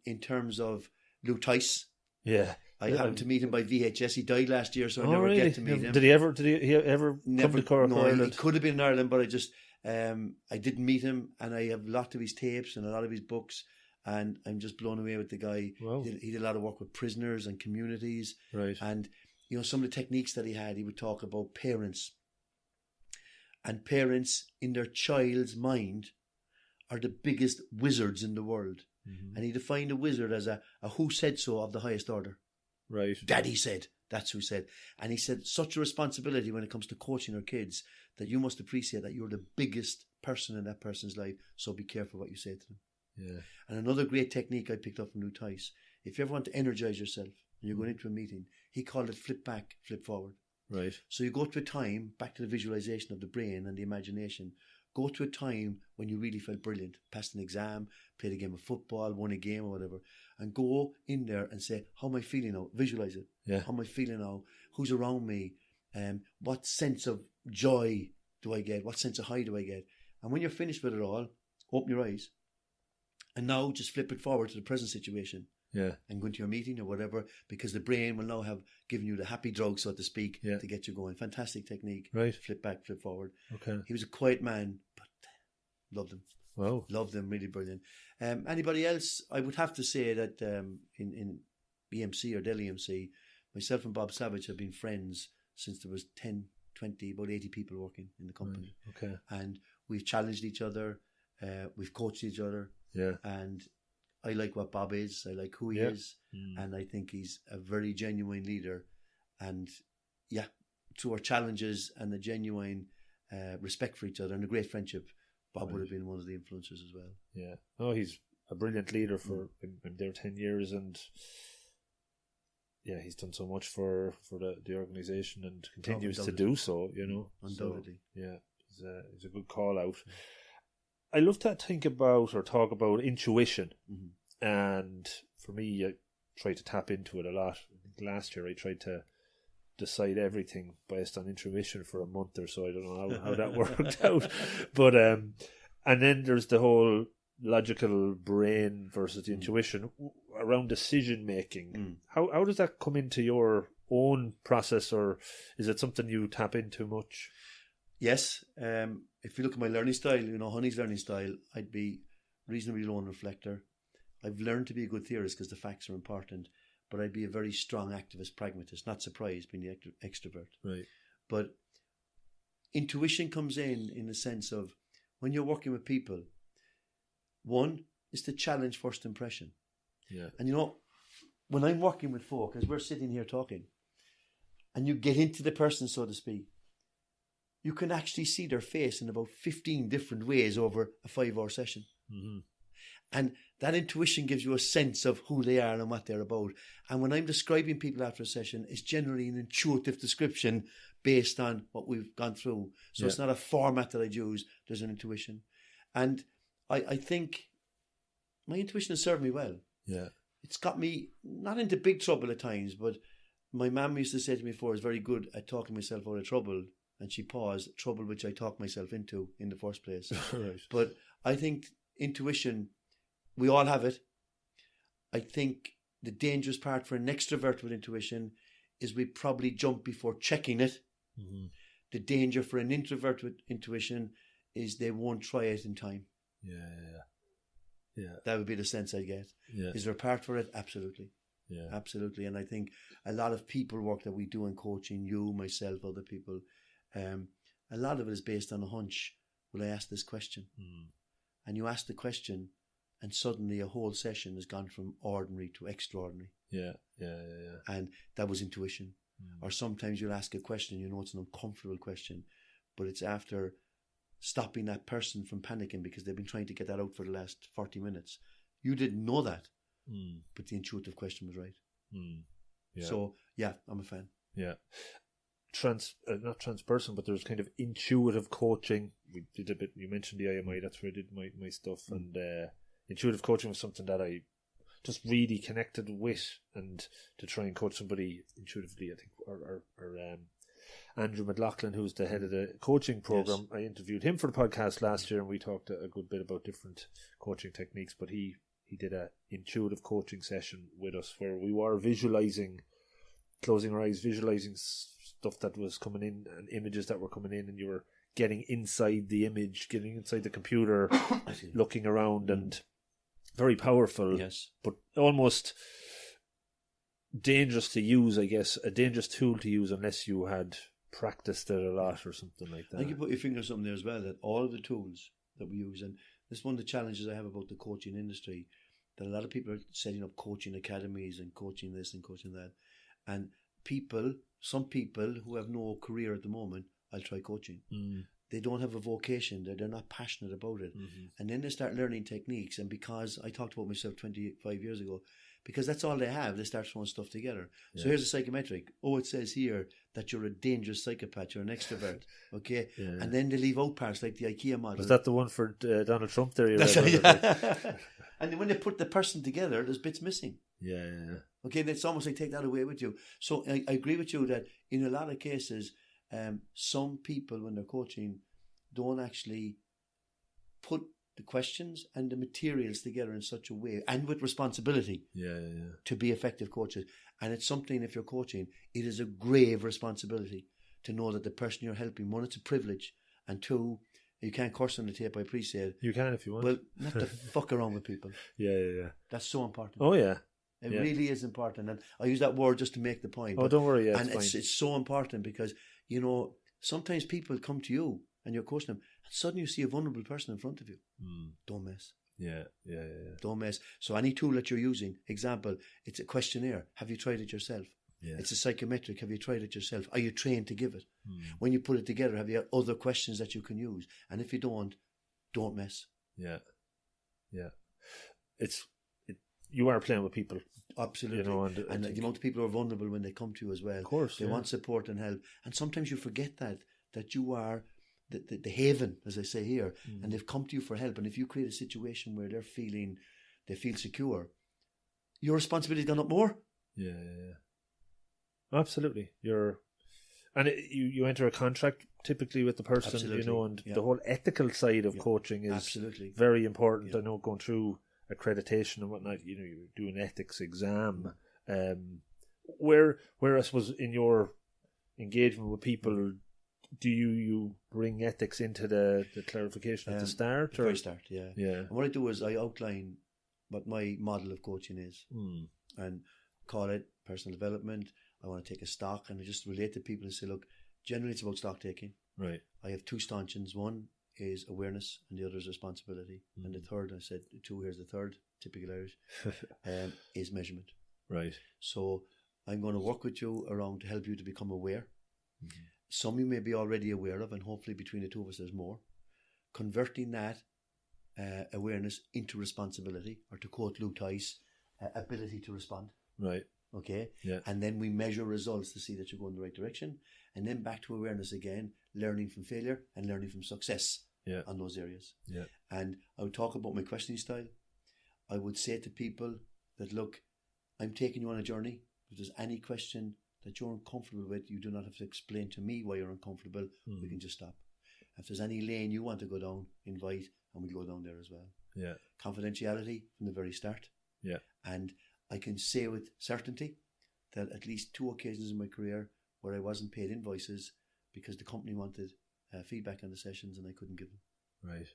Speaker 3: In terms of Lou Tice, I happened to meet him by VHS. He died last year, so I never get to meet him.
Speaker 2: Did he ever come to Cork?
Speaker 3: No, he could have been in Ireland, but I didn't meet him, and I have a lot of his tapes and a lot of his books, and I'm just blown away with the guy. Wow. He did a lot of work with prisoners and communities,
Speaker 2: right?
Speaker 3: And you know, some of the techniques that he had, he would talk about parents. And parents in their child's mind are the biggest wizards in the world. And he defined a wizard as a who said so of the highest order.
Speaker 2: Right.
Speaker 3: Daddy said, that's who said. And he said, such a responsibility when it comes to coaching our kids that you must appreciate that you're the biggest person in that person's life. So be careful what you say to them.
Speaker 2: Yeah.
Speaker 3: And another great technique I picked up from Lou Tice, if you ever want to energize yourself and you're going into a meeting, he called it flip back, flip forward.
Speaker 2: Right.
Speaker 3: So you go to a time, back to the visualization of the brain and the imagination, go to a time when you really felt brilliant, passed an exam, played a game of football, won a game or whatever, and go in there and say, how am I feeling now? Visualize it.
Speaker 2: Yeah.
Speaker 3: How am I feeling now? Who's around me? What sense of joy do I get? What sense of high do I get? And when you're finished with it all, open your eyes and now just flip it forward to the present situation.
Speaker 2: Yeah.
Speaker 3: And go into your meeting or whatever, because the brain will now have given you the happy drug, so to speak, to get you going. Fantastic technique.
Speaker 2: Right.
Speaker 3: Flip back, flip forward.
Speaker 2: Okay.
Speaker 3: He was a quiet man, but loved him.
Speaker 2: Wow.
Speaker 3: Loved him, really brilliant. Anybody else? I would have to say that in EMC or Delhi EMC, myself and Bob Savage have been friends since there was 10, 20, about 80 people working in the company.
Speaker 2: Right. Okay.
Speaker 3: And we've challenged each other. We've coached each other.
Speaker 2: Yeah.
Speaker 3: And I like what Bob is. I like who he is. And I think he's a very genuine leader. And through our challenges and the genuine respect for each other and a great friendship, Bob would have been one of the influencers as well.
Speaker 2: Yeah. Oh, he's a brilliant leader for been there 10 years, and he's done so much for the organisation and continues to do so, you know.
Speaker 3: Undoubtedly.
Speaker 2: So, it's a good call out. I love to think about or talk about intuition. And for me, I try to tap into it a lot. I think last year I tried to decide everything based on intuition for a month or so. I don't know how that worked out. But and then there's the whole logical brain versus the intuition around decision making. How does that come into your own process, or is it something you tap into much?
Speaker 3: Yes. If you look at my learning style, you know, Honey's learning style, I'd be reasonably low on reflector. I've learned to be a good theorist because the facts are important, but I'd be a very strong activist pragmatist. Not surprised being the extrovert.
Speaker 2: Right.
Speaker 3: But intuition comes in the sense of when you're working with people, one is to challenge first impression.
Speaker 2: Yeah.
Speaker 3: And you know, when I'm working with folk, as we're sitting here talking, and you get into the person, so to speak, you can actually see their face in about 15 different ways over a 5-hour session. And that intuition gives you a sense of who they are and what they're about. And when I'm describing people after a session, it's generally an intuitive description based on what we've gone through. So it's not a format that I'd use. There's an intuition. And I think my intuition has served me well.
Speaker 2: Yeah.
Speaker 3: It's got me not into big trouble at times, but my mum used to say to me before, I was very good at talking myself out of trouble. And she paused, trouble which I talked myself into in the first place.
Speaker 2: Right.
Speaker 3: But I think intuition, we all have it. I think the dangerous part for an extrovert with intuition is we probably jump before checking it. The danger for an introvert with intuition is they won't try it in time. Yeah. That would be the sense I get.
Speaker 2: Yeah.
Speaker 3: Is there a part for it? Absolutely.
Speaker 2: Yeah.
Speaker 3: Absolutely. And I think a lot of people work that we do in coaching, you, myself, other people, a lot of it is based on a hunch. Will I ask this question? And you ask the question, and suddenly a whole session has gone from ordinary to extraordinary.
Speaker 2: Yeah.
Speaker 3: And that was intuition. Or sometimes you'll ask a question, you know it's an uncomfortable question, but it's after stopping that person from panicking because they've been trying to get that out for the last 40 minutes. You didn't know that, but the intuitive question was right. So, yeah, I'm a fan.
Speaker 2: Yeah. Not transpersonal, but there's kind of intuitive coaching. We did a bit. You mentioned the IMI. That's where I did my stuff, and intuitive coaching was something that I just really connected with, and to try and coach somebody intuitively. I think or Andrew McLaughlin, who's the head of the coaching program, I interviewed him for the podcast last year, and we talked a good bit about different coaching techniques. But he did a intuitive coaching session with us where we were visualizing, closing our eyes, visualizing stuff that was coming in and images that were coming in, and you were getting inside the image, getting inside the computer, looking around, and very powerful, but almost dangerous to use, I guess, a dangerous tool to use unless you had practiced it a lot or something like that.
Speaker 3: I think you put your finger on something there as well, that all of the tools that we use, and this is one of the challenges I have about the coaching industry, that a lot of people are setting up coaching academies and coaching this and coaching that, and some people who have no career at the moment, I'll try coaching. They don't have a vocation. They're not passionate about it. And then they start learning techniques. And because I talked about myself 25 years ago, because that's all they have, they start throwing stuff together. So here's a psychometric. Oh, it says here that you're a dangerous psychopath. You're an extrovert. Okay? And then they leave out parts like the IKEA model.
Speaker 2: Was that the one for Donald Trump there?
Speaker 3: And then when they put the person together, there's bits missing. Okay, and it's almost like take that away with you. So I agree with you that in a lot of cases, some people when they're coaching don't actually put the questions and the materials together in such a way and with responsibility to be effective coaches. And it's something, if you're coaching, it is a grave responsibility to know that the person you're helping, one, it's a privilege, and two, you can't curse on the tape, I appreciate.
Speaker 2: You can if you want.
Speaker 3: Well, not to fuck around with people. That's so important.
Speaker 2: Oh yeah.
Speaker 3: It really is important, and I use that word just to make the point.
Speaker 2: Don't worry,
Speaker 3: and it's so important because, you know, sometimes people come to you and you're coaching them, and suddenly you see a vulnerable person in front of you. Don't mess. Don't mess. So any tool that you're using, example, it's a questionnaire. Have you tried it yourself? It's a psychometric. Have you tried it yourself? Are you trained to give it? When you put it together, have you other questions that you can use? And if you don't mess.
Speaker 2: you are playing with people.
Speaker 3: Absolutely.
Speaker 2: You know,
Speaker 3: and the amount of people who are vulnerable when they come to you as well.
Speaker 2: Of course.
Speaker 3: They want support and help. And sometimes you forget that you are the haven, as I say here, and they've come to you for help. And if you create a situation where they feel secure, your responsibility has gone up more.
Speaker 2: Yeah. Absolutely. You enter a contract typically with the person,
Speaker 3: Absolutely.
Speaker 2: you know, and the whole ethical side of coaching is
Speaker 3: Absolutely.
Speaker 2: very important. I know going through accreditation and whatnot, you know, you do an ethics exam. Where I suppose in your engagement with people, do you bring ethics into the clarification at the start?
Speaker 3: At the very start, yeah. And what I do is I outline what my model of coaching is and call it personal development. I want to take a stock and I just relate to people and say, look, generally it's about stock taking.
Speaker 2: Right.
Speaker 3: I have two stanchions. One is awareness and the other is responsibility. And the third, I said two, here's the third, typical Irish, is measurement.
Speaker 2: Right.
Speaker 3: So I'm going to work with you around to help you to become aware. Some you may be already aware of, and hopefully between the two of us there's more. Converting that awareness into responsibility, or to quote Tice, ability to respond.
Speaker 2: Right.
Speaker 3: Okay?
Speaker 2: Yeah.
Speaker 3: And then we measure results to see that you're going in the right direction. And then back to awareness again, learning from failure and learning from success on those areas.
Speaker 2: Yeah.
Speaker 3: And I would talk about my questioning style. I would say to people that, look, I'm taking you on a journey. If there's any question that you're uncomfortable with, you do not have to explain to me why you're uncomfortable. We can just stop. If there's any lane you want to go down, invite, and we'll go down there as well.
Speaker 2: Yeah.
Speaker 3: Confidentiality from the very start.
Speaker 2: Yeah.
Speaker 3: And I can say with certainty that at least 2 occasions in my career where I wasn't paid invoices because the company wanted feedback on the sessions and I couldn't give them.
Speaker 2: Right.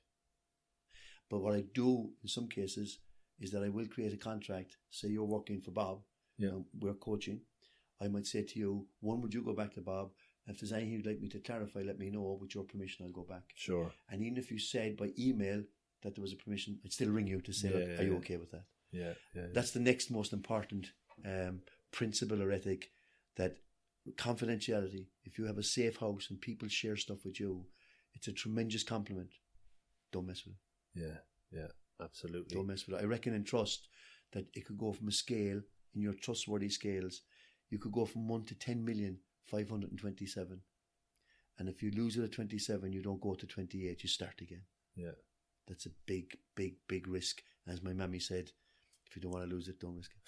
Speaker 3: But what I do in some cases is that I will create a contract. Say you're working for Bob, we're coaching. I might say to you, one, would you go back to Bob? If there's anything you'd like me to clarify, let me know. With your permission, I'll go back.
Speaker 2: Sure.
Speaker 3: And even if you said by email that there was a permission, I'd still ring you to say, look, are you okay with that?
Speaker 2: Yeah.
Speaker 3: That's the next most important principle or ethic, that confidentiality. If you have a safe house and people share stuff with you, it's a tremendous compliment. Don't mess with it.
Speaker 2: Yeah, absolutely.
Speaker 3: Don't mess with it. I reckon in trust that it could go from a scale, in your trustworthy scales, you could go from 1 to 10,527. And if you lose it at 27, you don't go to 28, you start again.
Speaker 2: Yeah.
Speaker 3: That's a big, big, big risk. As my mammy said, if you don't want to lose it, don't risk it.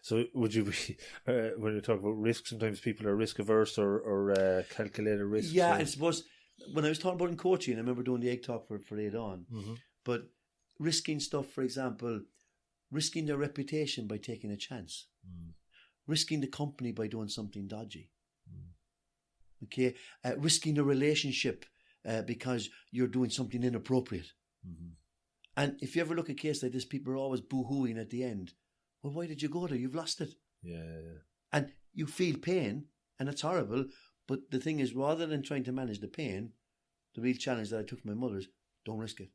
Speaker 2: So would you be, when you talk about risk, sometimes people are risk averse or calculated risk?
Speaker 3: Yeah, I suppose when I was talking about in coaching, I remember doing the egg talk for Aid On. But risking stuff, for example, risking their reputation by taking a chance. Risking the company by doing something dodgy. Okay, risking a relationship because you're doing something inappropriate. And if you ever look at a case like this, people are always boo-hooing at the end. Well, why did you go there? You've lost it.
Speaker 2: Yeah.
Speaker 3: And you feel pain, and it's horrible. But the thing is, rather than trying to manage the pain, the real challenge that I took from my mother is, don't risk it.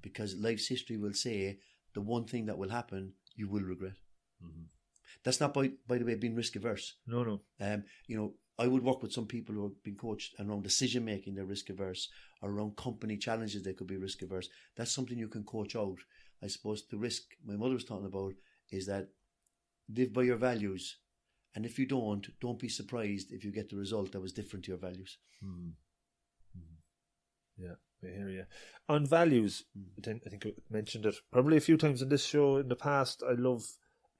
Speaker 3: Because life's history will say the one thing that will happen, you will regret. That's not, by the way, being risk averse.
Speaker 2: No.
Speaker 3: You know, I would work with some people who have been coached around decision making, they're risk averse, or around company challenges, they could be risk averse. That's something you can coach out. I suppose the risk my mother was talking about is that live by your values, and if you don't be surprised if you get the result that was different to your values.
Speaker 2: Yeah, I hear you. On values, I think I mentioned it probably a few times in this show in the past. I love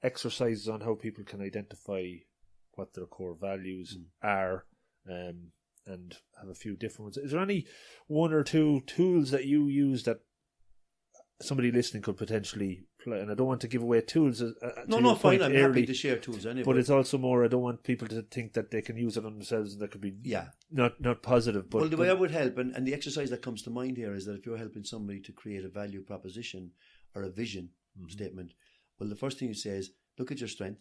Speaker 2: exercises on how people can identify what their core values are, and have a few different ones. Is there any one or two tools that you use that somebody listening could potentially play? And I don't want to give away tools.
Speaker 3: No, fine. I'm happy to share tools anyway.
Speaker 2: But it's also more, I don't want people to think that they can use it on themselves and that could be not positive. But
Speaker 3: the way I would help, and the exercise that comes to mind here is that if you're helping somebody to create a value proposition or a vision statement, well, the first thing you say is, look at your strength.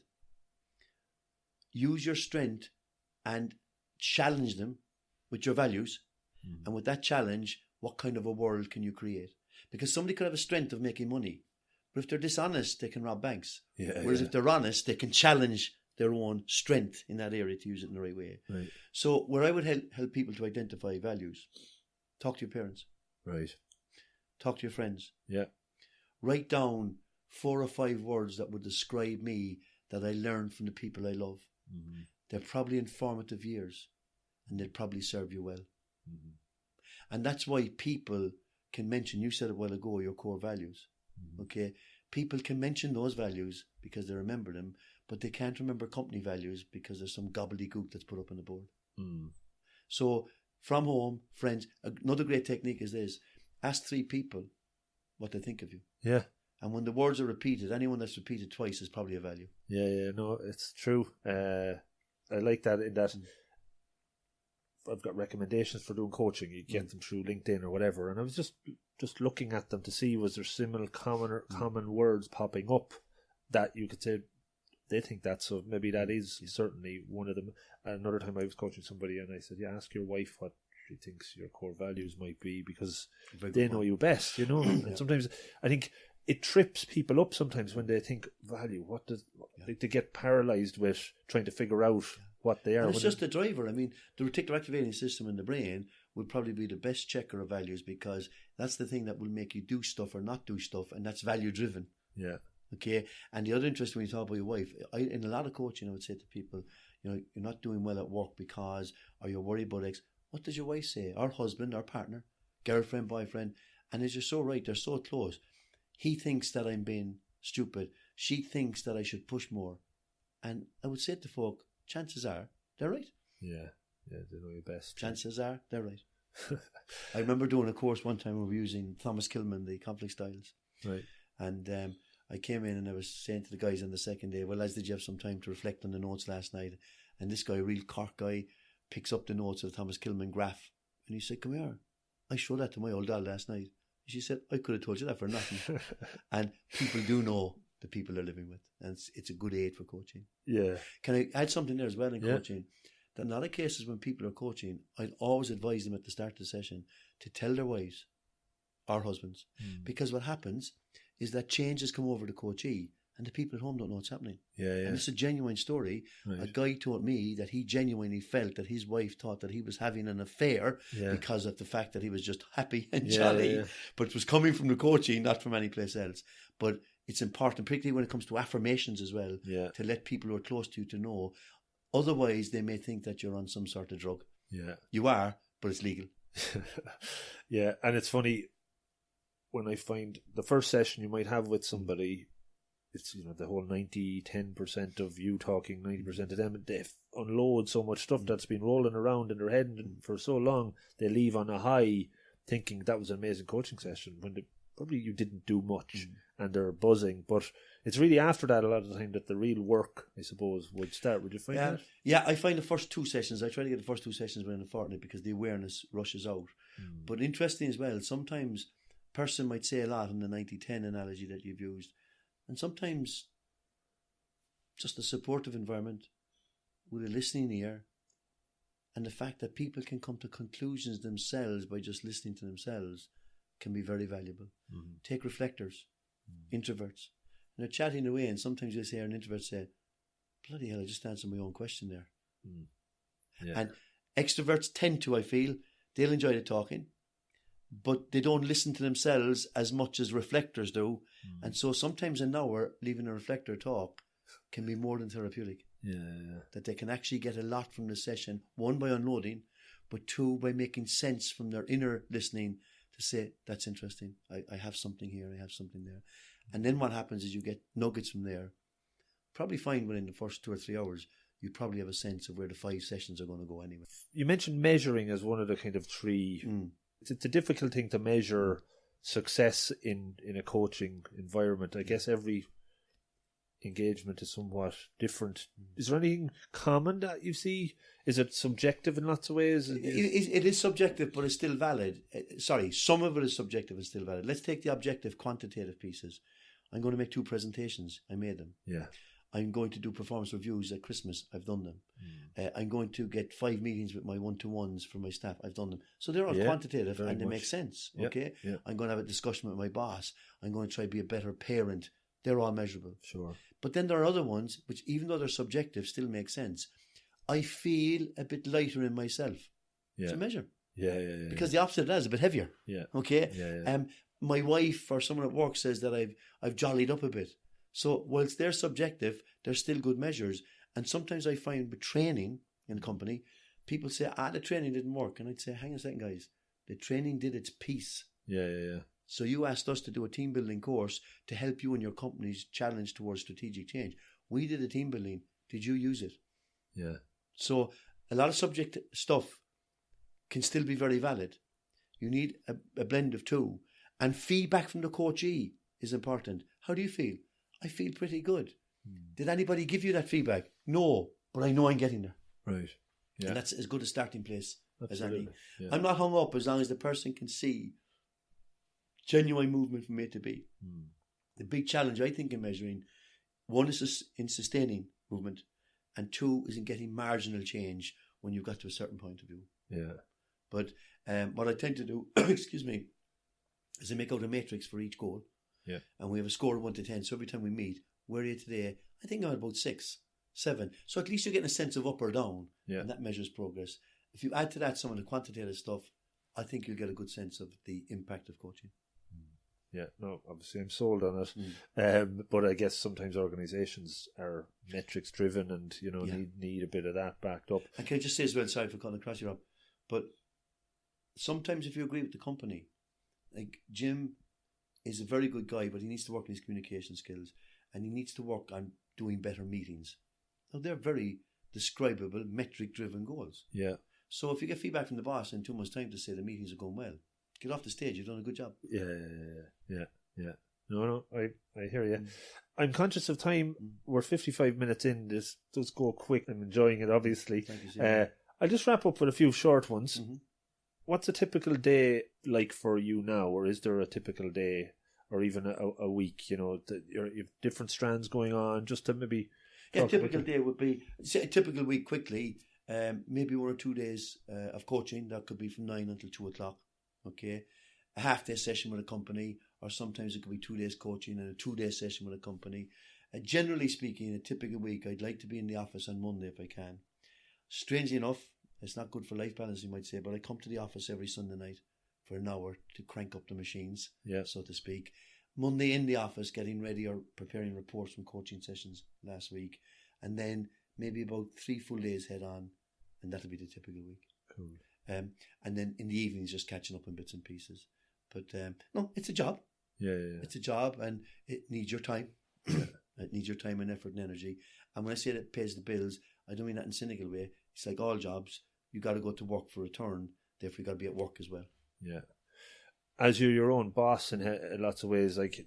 Speaker 3: Use your strength and challenge them with your values. And with that challenge, what kind of a world can you create? Because somebody could have a strength of making money, but if they're dishonest, they can rob banks. Whereas if they're honest, they can challenge their own strength in that area to use it in the right way.
Speaker 2: Right.
Speaker 3: So where I would help people to identify values, talk to your parents.
Speaker 2: Right.
Speaker 3: Talk to your friends.
Speaker 2: Yeah.
Speaker 3: Write down 4 or 5 words that would describe me that I learned from the people I love.
Speaker 2: Mm-hmm.
Speaker 3: They're probably in formative years, and they'll probably serve you well.
Speaker 2: Mm-hmm.
Speaker 3: And that's why people can mention, you said it a while ago, your core values.
Speaker 2: Mm-hmm.
Speaker 3: Okay? People can mention those values because they remember them, but they can't remember company values because there's some gobbledygook that's put up on the board.
Speaker 2: Mm.
Speaker 3: So, from home, friends, another great technique is this. Ask 3 people what they think of you.
Speaker 2: Yeah.
Speaker 3: And when the words are repeated, anyone that's repeated twice is probably a value.
Speaker 2: Yeah, no, it's true. I like that in that I've got recommendations for doing coaching. You get them through LinkedIn or whatever, and I was just looking at them to see was there similar common words popping up that you could say they think that, so maybe that is certainly one of them. Another time I was coaching somebody and I said, ask your wife what she thinks your core values might be, because they know you best, And sometimes I think it trips people up sometimes when they think value. They get paralysed with trying to figure out what they are.
Speaker 3: And it's just a driver. I mean, the reticular activating system in the brain would probably be the best checker of values, because that's the thing that will make you do stuff or not do stuff, and that's value driven.
Speaker 2: Yeah.
Speaker 3: Okay. And the other interest when you talk about your wife, in a lot of coaching, I would say to people, you're not doing well at work because, or you're worried about X. What does your wife say? Or husband, or partner, girlfriend, boyfriend? And as you're so right, they're so close. He thinks that I'm being stupid. She thinks that I should push more. And I would say to folk, chances are they're right.
Speaker 2: Yeah, they know you best.
Speaker 3: Chances are they're right. I remember doing a course one time where we were using Thomas Kilman, the conflict styles.
Speaker 2: Right.
Speaker 3: And I came in and I was saying to the guys on the second day, well, lads, did you have some time to reflect on the notes last night? And this guy, a real Cork guy, picks up the notes of the Thomas Kilman graph. And he said, come here. I showed that to my old doll last night. She said, I could have told you that for nothing. And people do know the people they're living with. And it's a good aid for coaching.
Speaker 2: Yeah.
Speaker 3: Can I add something there as well in coaching? That in a lot of cases when people are coaching, I'd always advise them at the start of the session to tell their wives or husbands. Because what happens is that changes come over the coachee and the people at home don't know what's happening.
Speaker 2: Yeah.
Speaker 3: And it's a genuine story. Right. A guy told me that he genuinely felt that his wife thought that he was having an affair because of the fact that he was just happy and jolly. But it was coming from the coaching, not from any place else. But it's important, particularly when it comes to affirmations as well, to let people who are close to you to know. Otherwise, they may think that you're on some sort of drug. Yeah. You are, but it's legal.
Speaker 2: Yeah, and it's funny, when I find the first session you might have with somebody, it's, the whole 10% of you talking, 90% of them, they unload so much stuff that's been rolling around in their head for so long, they leave on a high thinking that was an amazing coaching session when probably you didn't do much and they're buzzing. But it's really after that a lot of the time that the real work, I suppose, would start. Would you find that?
Speaker 3: Yeah, I find the first 2 sessions, I try to get the first 2 sessions within a fortnight because the awareness rushes out. But interesting as well, sometimes a person might say a lot in the 90-10 analogy that you've used. And sometimes just a supportive environment with a listening ear and the fact that people can come to conclusions themselves by just listening to themselves can be very valuable. Take reflectors, introverts. And they're chatting away and sometimes you'll hear an introvert say, bloody hell, I just answered my own question there. And extroverts tend to, I feel, they'll enjoy the talking, but they don't listen to themselves as much as reflectors do. And so sometimes an hour leaving a reflector talk can be more than therapeutic. That they can actually get a lot from the session, 1, by unloading, but 2, by making sense from their inner listening to say, that's interesting. I have something here, I have something there. And then what happens is you get nuggets from there. Probably find within the first 2 or 3 hours, you probably have a sense of where the 5 sessions are going to go anyway.
Speaker 2: You mentioned measuring as one of the kind of 3... It's a difficult thing to measure success in a coaching environment. I guess every engagement is somewhat different. Is there anything common that you see? Is it subjective in lots of ways?
Speaker 3: It is subjective, but it's still valid. Some of it is subjective and still valid. Let's take the objective quantitative pieces. I'm going to make 2 presentations. I made them.
Speaker 2: Yeah.
Speaker 3: I'm going to do performance reviews at Christmas. I've done them. I'm going to get 5 meetings with my one-to-ones for my staff. I've done them. So they're all quantitative and they make sense. Okay. Yeah. I'm going to have a discussion with my boss. I'm going to try to be a better parent. They're all measurable.
Speaker 2: Sure.
Speaker 3: But then there are other ones which, even though they're subjective, still make sense. I feel a bit lighter in myself. It's a measure.
Speaker 2: Yeah.
Speaker 3: Because the opposite of that is a bit heavier.
Speaker 2: Yeah.
Speaker 3: Okay. my wife or someone at work says that I've jollied up a bit. So whilst they're subjective, they're still good measures. And sometimes I find with training in a company, people say, the training didn't work. And I'd say, hang on a second, guys. The training did its piece.
Speaker 2: Yeah.
Speaker 3: So you asked us to do a team building course to help you in your company's challenge towards strategic change. We did a team building. Did you use it?
Speaker 2: Yeah.
Speaker 3: So a lot of subject stuff can still be very valid. You need a blend of two. And feedback from the coachee is important. How do you feel? I feel pretty good. Did anybody give you that feedback? No, but I know I'm getting there.
Speaker 2: Right. Yeah.
Speaker 3: And that's as good a starting place as any.
Speaker 2: Yeah.
Speaker 3: I'm not hung up as long as the person can see genuine movement from A to B. The big challenge, I think, in measuring, one is in sustaining movement, and two is in getting marginal change when you've got to a certain point of view.
Speaker 2: Yeah.
Speaker 3: But what I tend to do, excuse me, is I make out a matrix for each goal.
Speaker 2: Yeah.
Speaker 3: And we have a score of 1 to 10. So every time we meet, where are you today? I think I'm at about 6, 7. So at least you're getting a sense of up or down.
Speaker 2: Yeah.
Speaker 3: And that measures progress. If you add to that some of the quantitative stuff, I think you'll get a good sense of the impact of coaching.
Speaker 2: Yeah, no, obviously I'm sold on it. But I guess sometimes organisations are metrics driven and, need a bit of that backed up.
Speaker 3: And can I just say as well, sorry for cutting across you, Rob, but sometimes if you agree with the company, like Jim is a very good guy, but he needs to work on his communication skills and he needs to work on doing better meetings. Now, they're very describable, metric-driven goals.
Speaker 2: Yeah.
Speaker 3: So if you get feedback from the boss in 2 months' time to say the meetings are going well, get off the stage, you've done a good job.
Speaker 2: Yeah. No, I hear you. I'm conscious of time. We're 55 minutes in. This does go quick. I'm enjoying it, obviously.
Speaker 3: Thank you,
Speaker 2: I'll just wrap up with a few short ones.
Speaker 3: Mm-hmm.
Speaker 2: What's a typical day like for you now, or is there a typical day, or even a week? You have different strands going on. Just to maybe.
Speaker 3: Yeah, a typical day would be a typical week. Quickly, maybe 1 or 2 days of coaching. That could be from 9 until 2 o'clock. Okay, a half-day session with a company, or sometimes it could be 2 days coaching and a 2-day session with a company. Generally speaking, a typical week, I'd like to be in the office on Monday if I can. Strangely enough, it's not good for life balance, you might say, but I come to the office every Sunday night for an hour to crank up the machines, so to speak. Monday in the office, getting ready or preparing reports from coaching sessions last week, and then maybe about 3 full days head on, and that'll be the typical week.
Speaker 2: Cool.
Speaker 3: And then in the evenings, just catching up in bits and pieces. But no, it's a job.
Speaker 2: Yeah.
Speaker 3: It's a job, and it needs your time. It needs your time and effort and energy. And when I say that it pays the bills, I don't mean that in a cynical way. It's like all jobs. You got to go to work for a return. Therefore, you got to be at work as well.
Speaker 2: Yeah. As you're your own boss in lots of ways, like,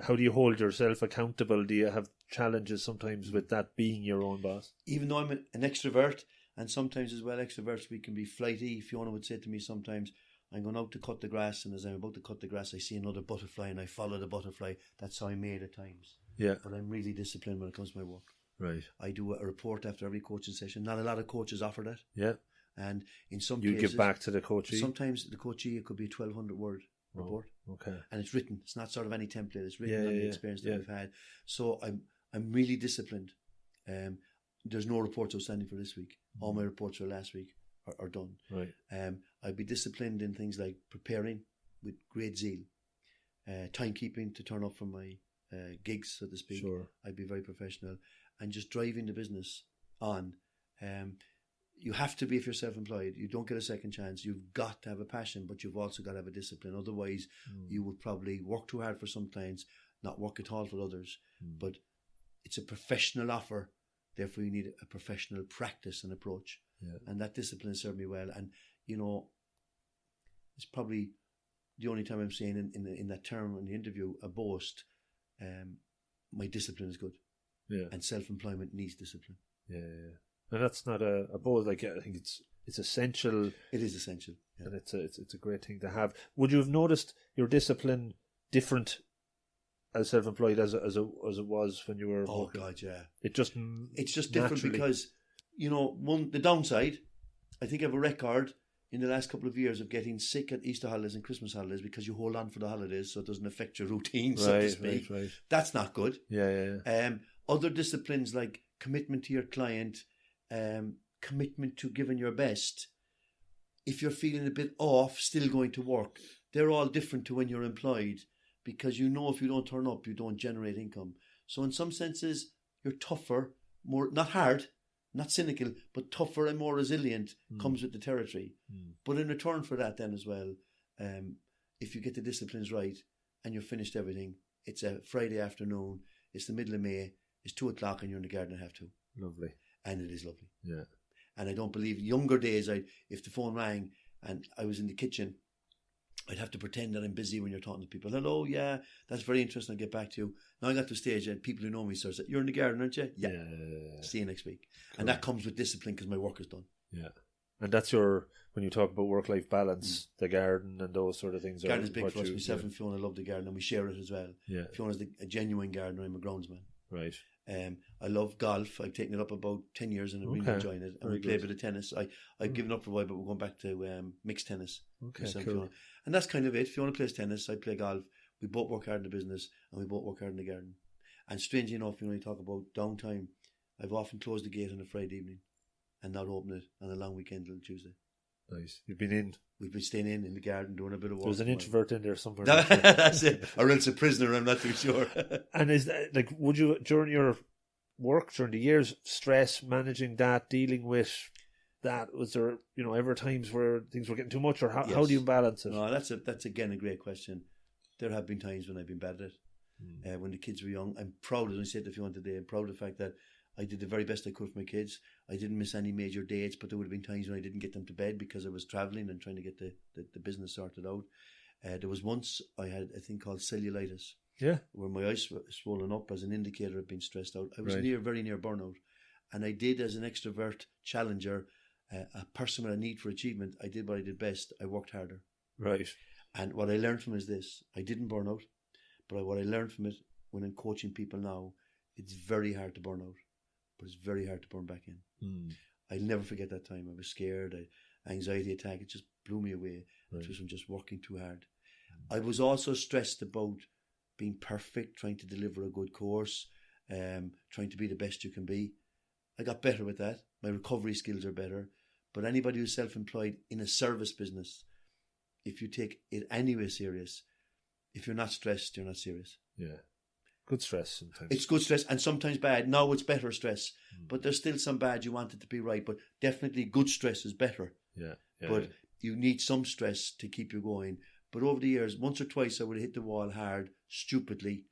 Speaker 2: how do you hold yourself accountable? Do you have challenges sometimes with that being your own boss? Even though I'm an extrovert, and sometimes as well, extroverts, we can be flighty. Fiona would say to me sometimes, I'm going out to cut the grass, and as I'm about to cut the grass, I see another butterfly, and I follow the butterfly. That's how I'm made at times. Yeah. But I'm really disciplined when it comes to my work. Right. I do a report after every coaching session. Not a lot of coaches offer that. Yeah. And in some cases, you give back to the coachee? Sometimes the coachee, it could be a 1,200-word report. Okay. And it's written. It's not sort of any template. It's written on the experience that I've had. So I'm really disciplined. There's no reports outstanding for this week. All my reports for last week are done. Right. I'd be disciplined in things like preparing with great zeal, timekeeping to turn up for my gigs, so to speak. Sure. I'd be very professional, and just driving the business on. You have to be, if you're self-employed, you don't get a second chance. You've got to have a passion, but you've also got to have a discipline. Otherwise, you would probably work too hard for some clients, not work at all for others. But it's a professional offer. Therefore, you need a professional practice and approach. Yeah. And that discipline served me well. And, it's probably the only time I'm saying in that term in the interview, a boast, my discipline is good. Yeah. And self-employment needs discipline. Yeah. And that's not a boast. Like, I think it's essential. It is essential. Yeah. And it's a great thing to have. Would you have noticed your discipline different as self-employed as it was when you were working? Oh God, yeah. It's just different because, the downside, I think I have a record in the last couple of years of getting sick at Easter holidays and Christmas holidays because you hold on for the holidays so it doesn't affect your routine, so to speak. Right. That's not good. Yeah. Other disciplines like commitment to your client, commitment to giving your best. If you're feeling a bit off, still going to work,
Speaker 3: they're all different to when you're employed, because you know if you don't turn up, you don't generate income. So in some senses, you're tougher, more, not hard, not cynical, but tougher and more resilient comes with the territory. But in return for that then as well, if you get the disciplines right and you've finished everything, it's a Friday afternoon, it's the middle of May, it's 2:00 and you're in the garden at 2:30.
Speaker 2: Lovely.
Speaker 3: And it is lovely.
Speaker 2: Yeah.
Speaker 3: And I don't believe, younger days, if the phone rang and I was in the kitchen, I'd have to pretend that I'm busy when you're talking to people. Hello, yeah, that's very interesting, I'll get back to you. Now I got to the stage and people who know me start saying, you're in the garden, aren't you? Yeah. See you next week. Cool. And that comes with discipline because my work is done.
Speaker 2: Yeah. And that's when you talk about work-life balance, the garden and those sort of things.
Speaker 3: Garden is big for us. Myself and Fiona love the garden and we share it as well. Yeah. Fiona's a genuine gardener, I'm a groundsman.
Speaker 2: Right.
Speaker 3: I love golf. I've taken it up about 10 years and I'm really enjoying it. And we play a bit of tennis. I've given up for a while, but we're going back to mixed tennis.
Speaker 2: Okay, cool.
Speaker 3: And that's kind of it. Fiona plays tennis, I play golf. We both work hard in the business and we both work hard in the garden. And strangely enough, when you talk about downtime, I've often closed the gate on a Friday evening and not open it on a long weekend till Tuesday.
Speaker 2: Nice. You've been in?
Speaker 3: We've been staying in the garden doing a bit of work.
Speaker 2: There's an introvert in there somewhere.
Speaker 3: That's it. Or else a prisoner, I'm not too sure.
Speaker 2: And is that, like, would you, during your work, during the years, stress, managing that, dealing with that, was there, ever times where things were getting too much, or how do you balance it?
Speaker 3: No, that's again a great question. There have been times when I've been bad at it. When the kids were young, I'm proud, as I said to Fiona today, I'm proud of the fact that I did the very best I could for my kids. I didn't miss any major dates, but there would have been times when I didn't get them to bed because I was travelling and trying to get the business sorted out. There was once I had a thing called cellulitis, where my eyes were swollen up as an indicator of being stressed out. I was very near burnout. And I did, as an extrovert challenger, a person with a need for achievement, I did what I did best. I worked harder.
Speaker 2: Right.
Speaker 3: And what I learned from it is this. I didn't burn out, but what I learned from it when I'm coaching people now, it's very hard to burn out, but it's very hard to burn back in. I'll never forget that time. I was scared. Anxiety attack, it just blew me away. Right. It was from just working too hard. I was also stressed about being perfect, trying to deliver a good course, trying to be the best you can be. I got better with that. My recovery skills are better. But anybody who's self-employed in a service business, if you take it anyway serious, if you're not stressed, you're not serious. Yeah.
Speaker 2: Good stress sometimes.
Speaker 3: It's good stress and sometimes bad. Now it's better stress. But there's still some bad. You want it to be right. But definitely good stress is better.
Speaker 2: Yeah.
Speaker 3: But you need some stress to keep you going. But over the years, once or twice I would have hit the wall hard, stupidly,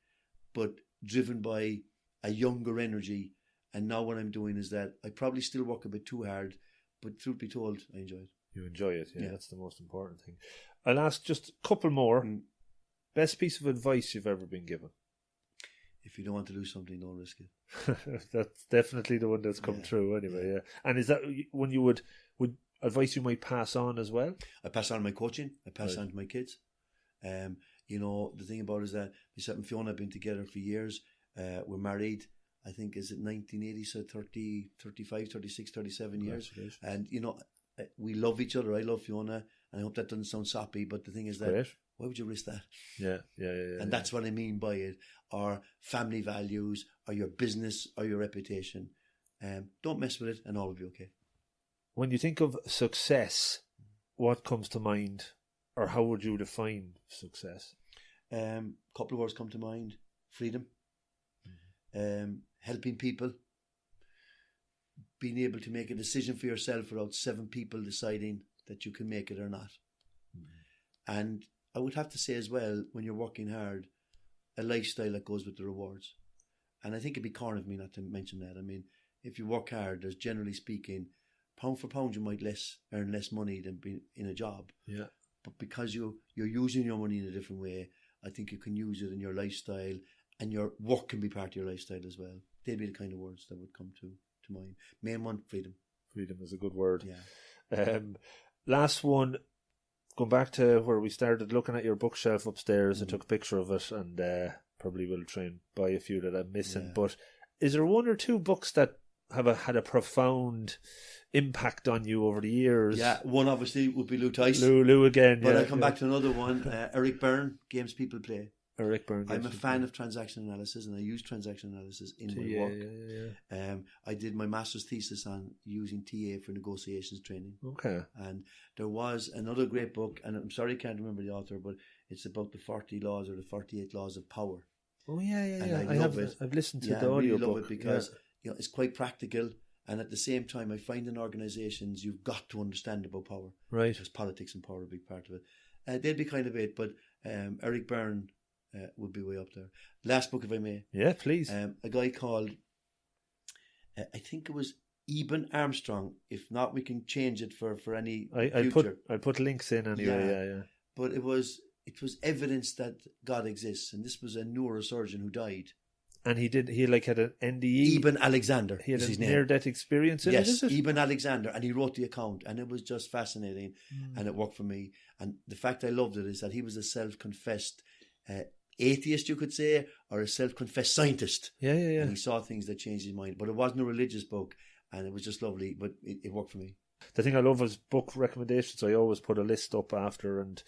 Speaker 3: but driven by a younger energy. And now what I'm doing is that I probably still work a bit too hard, but truth be told, I enjoy it.
Speaker 2: You enjoy it, yeah. That's the most important thing. I'll ask just a couple more. Best piece of advice you've ever been given? If
Speaker 3: you don't want to do something, don't risk it.
Speaker 2: That's definitely the one that's come true anyway, yeah. And is that when you would advice you might pass on as well?
Speaker 3: I pass on my coaching. I pass on to my kids. The thing about it is that myself and Fiona have been together for years. We're married, I think, is it 1980, so 30, 35, 36, 37 years. And, we love each other. I love Fiona, and I hope that doesn't sound soppy, but the thing is that why would you risk that?
Speaker 2: Yeah.
Speaker 3: And that's what I mean by it. Or family values, or your business, or your reputation. Don't mess with it, and all will be okay.
Speaker 2: When you think of success, what comes to mind, or how would you define success?
Speaker 3: Couple of words come to mind: freedom, helping people, being able to make a decision for yourself without 7 people deciding that you can make it or not. And I would have to say as well, when you're working hard, a lifestyle that goes with the rewards. And I think it'd be corny of me not to mention that. I mean, if you work hard, there's generally speaking, pound for pound, you might earn less money than being in a job.
Speaker 2: Yeah.
Speaker 3: But because you're using your money in a different way, I think you can use it in your lifestyle, and your work can be part of your lifestyle as well. They'd be the kind of words that would come to mind. Main one, freedom.
Speaker 2: Freedom is a good word.
Speaker 3: Yeah.
Speaker 2: Last one, going back to where we started, looking at your bookshelf upstairs, I took a picture of it, and probably will try and buy a few that I'm missing. Yeah. But is there 1 or 2 books that have had a profound impact on you over the years?
Speaker 3: Yeah, one obviously would be Tice.
Speaker 2: Lou again.
Speaker 3: But I come back to another one, Eric Byrne, Games People Play.
Speaker 2: Eric Byrne.
Speaker 3: I'm a fan of transaction analysis, and I use transaction analysis in my work. I did my master's thesis on using TA for negotiations training.
Speaker 2: Okay.
Speaker 3: And there was another great book, and I'm sorry I can't remember the author, but it's about the 40 laws or the 48 laws of power.
Speaker 2: Oh, yeah.
Speaker 3: And I love it.
Speaker 2: I've listened to the
Speaker 3: I really
Speaker 2: audio
Speaker 3: love
Speaker 2: book.
Speaker 3: it because it's quite practical, and at the same time, I find in organisations you've got to understand about power.
Speaker 2: Right.
Speaker 3: Because politics and power are a big part of it. They'd be kind of it, but Eric Byrne would be way up there. Last book, if I may.
Speaker 2: Yeah, please.
Speaker 3: A guy called, I think it was Eben Armstrong. If not, we can change it for any future.
Speaker 2: I'll put links in anyway. Yeah.
Speaker 3: But it was evidence that God exists, and this was a neurosurgeon who died.
Speaker 2: And he had an NDE.
Speaker 3: Eben Alexander.
Speaker 2: He had a near-death experience in it, is it?
Speaker 3: Eben Alexander, and he wrote the account, and it was just fascinating, and it worked for me. And the fact I loved it is that he was a self-confessed atheist, you could say, or a self-confessed scientist.
Speaker 2: Yeah.
Speaker 3: And he saw things that changed his mind. But it wasn't a religious book, and it was just lovely, but it worked for me.
Speaker 2: The thing I love is book recommendations. I always put a list up after, and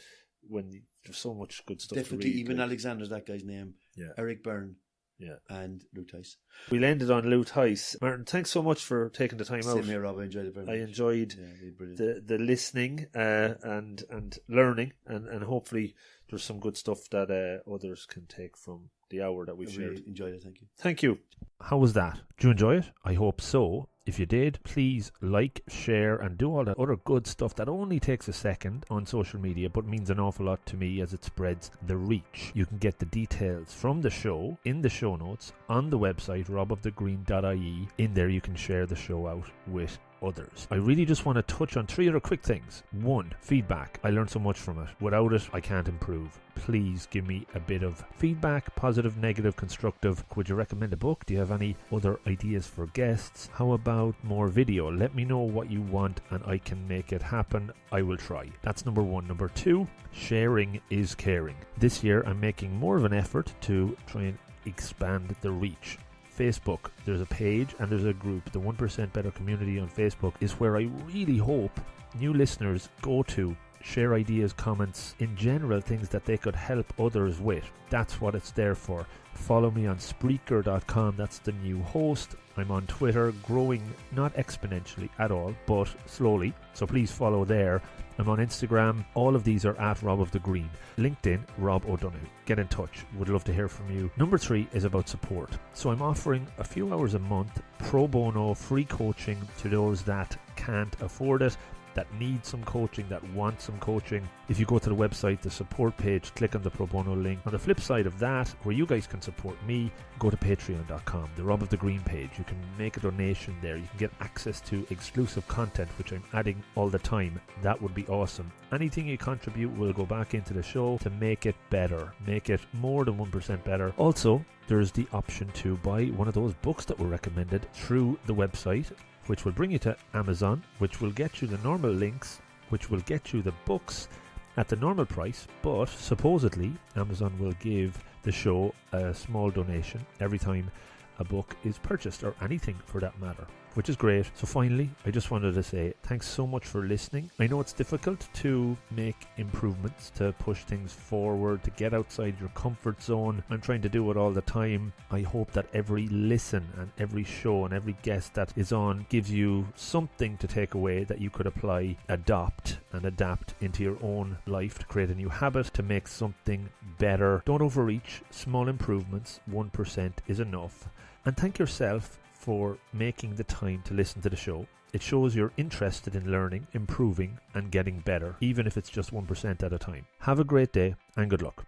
Speaker 2: when there's so much good stuff
Speaker 3: Definitely,
Speaker 2: to read.
Speaker 3: even Alexander's that guy's name.
Speaker 2: Yeah.
Speaker 3: Eric Byrne.
Speaker 2: Yeah.
Speaker 3: And Lou Tice.
Speaker 2: We'll end it on Lou Tice. Martin, thanks so much for taking the time out.
Speaker 3: Same here, Rob. I enjoyed it very much.
Speaker 2: I enjoyed the listening and learning, and hopefully there's some good stuff that others can take from the hour that we've shared.
Speaker 3: Really enjoyed it. Thank you.
Speaker 2: Thank you. How was that? Did you enjoy it? I hope so. If you did, please like, share, and do all that other good stuff that only takes a second on social media but means an awful lot to me as it spreads the reach. You can get the details from the show in the show notes on the website robofthegreen.ie. In there you can share the show out with others. I really just want to touch on 3 other quick things. 1, feedback. I learned so much from it. Without it, I can't improve. Please give me a bit of feedback, positive, negative, constructive. Would you recommend a book? Do you have any other ideas for guests? How about more video? Let me know what you want and I can make it happen. I will try. That's number 1. Number 2, sharing is caring. This year I'm making more of an effort to try and expand the reach. Facebook, there's a page and there's a group. The 1% Better community on Facebook is where I really hope new listeners go to, share ideas, comments, in general things that they could help others with. That's what it's there for. Follow me on Spreaker.com, that's the new host. I'm on Twitter, growing not exponentially at all, but slowly, so please follow there. I'm on Instagram, all of these are at Rob of the Green. LinkedIn, Rob O'Donoghue. Get in touch, would love to hear from you. Number 3 is about support. So I'm offering a few hours a month, pro bono, free coaching to those that can't afford it, that need some coaching, that want some coaching. If you go to the website, the support page, click on the pro bono link. On the flip side of that, where you guys can support me, go to patreon.com, the Rob of the Green page. You can make a donation there. You can get access to exclusive content, which I'm adding all the time. That would be awesome. Anything you contribute will go back into the show to make it better, make it more than 1% better. Also, there's the option to buy one of those books that were recommended through the website, which will bring you to Amazon, which will get you the normal links, which will get you the books at the normal price, but supposedly Amazon will give the show a small donation every time a book is purchased, or anything for that matter, which is great. So finally, I just wanted to say thanks so much for listening. I know it's difficult to make improvements, to push things forward, to get outside your comfort zone. I'm trying to do it all the time. I hope that every listen and every show and every guest that is on gives you something to take away that you could apply, adopt and adapt into your own life to create a new habit, to make something better. Don't overreach. Small improvements, 1% is enough. And thank yourself for making the time to listen to the show. It shows you're interested in learning, improving, and getting better, even if it's just 1% at a time. Have a great day and good luck.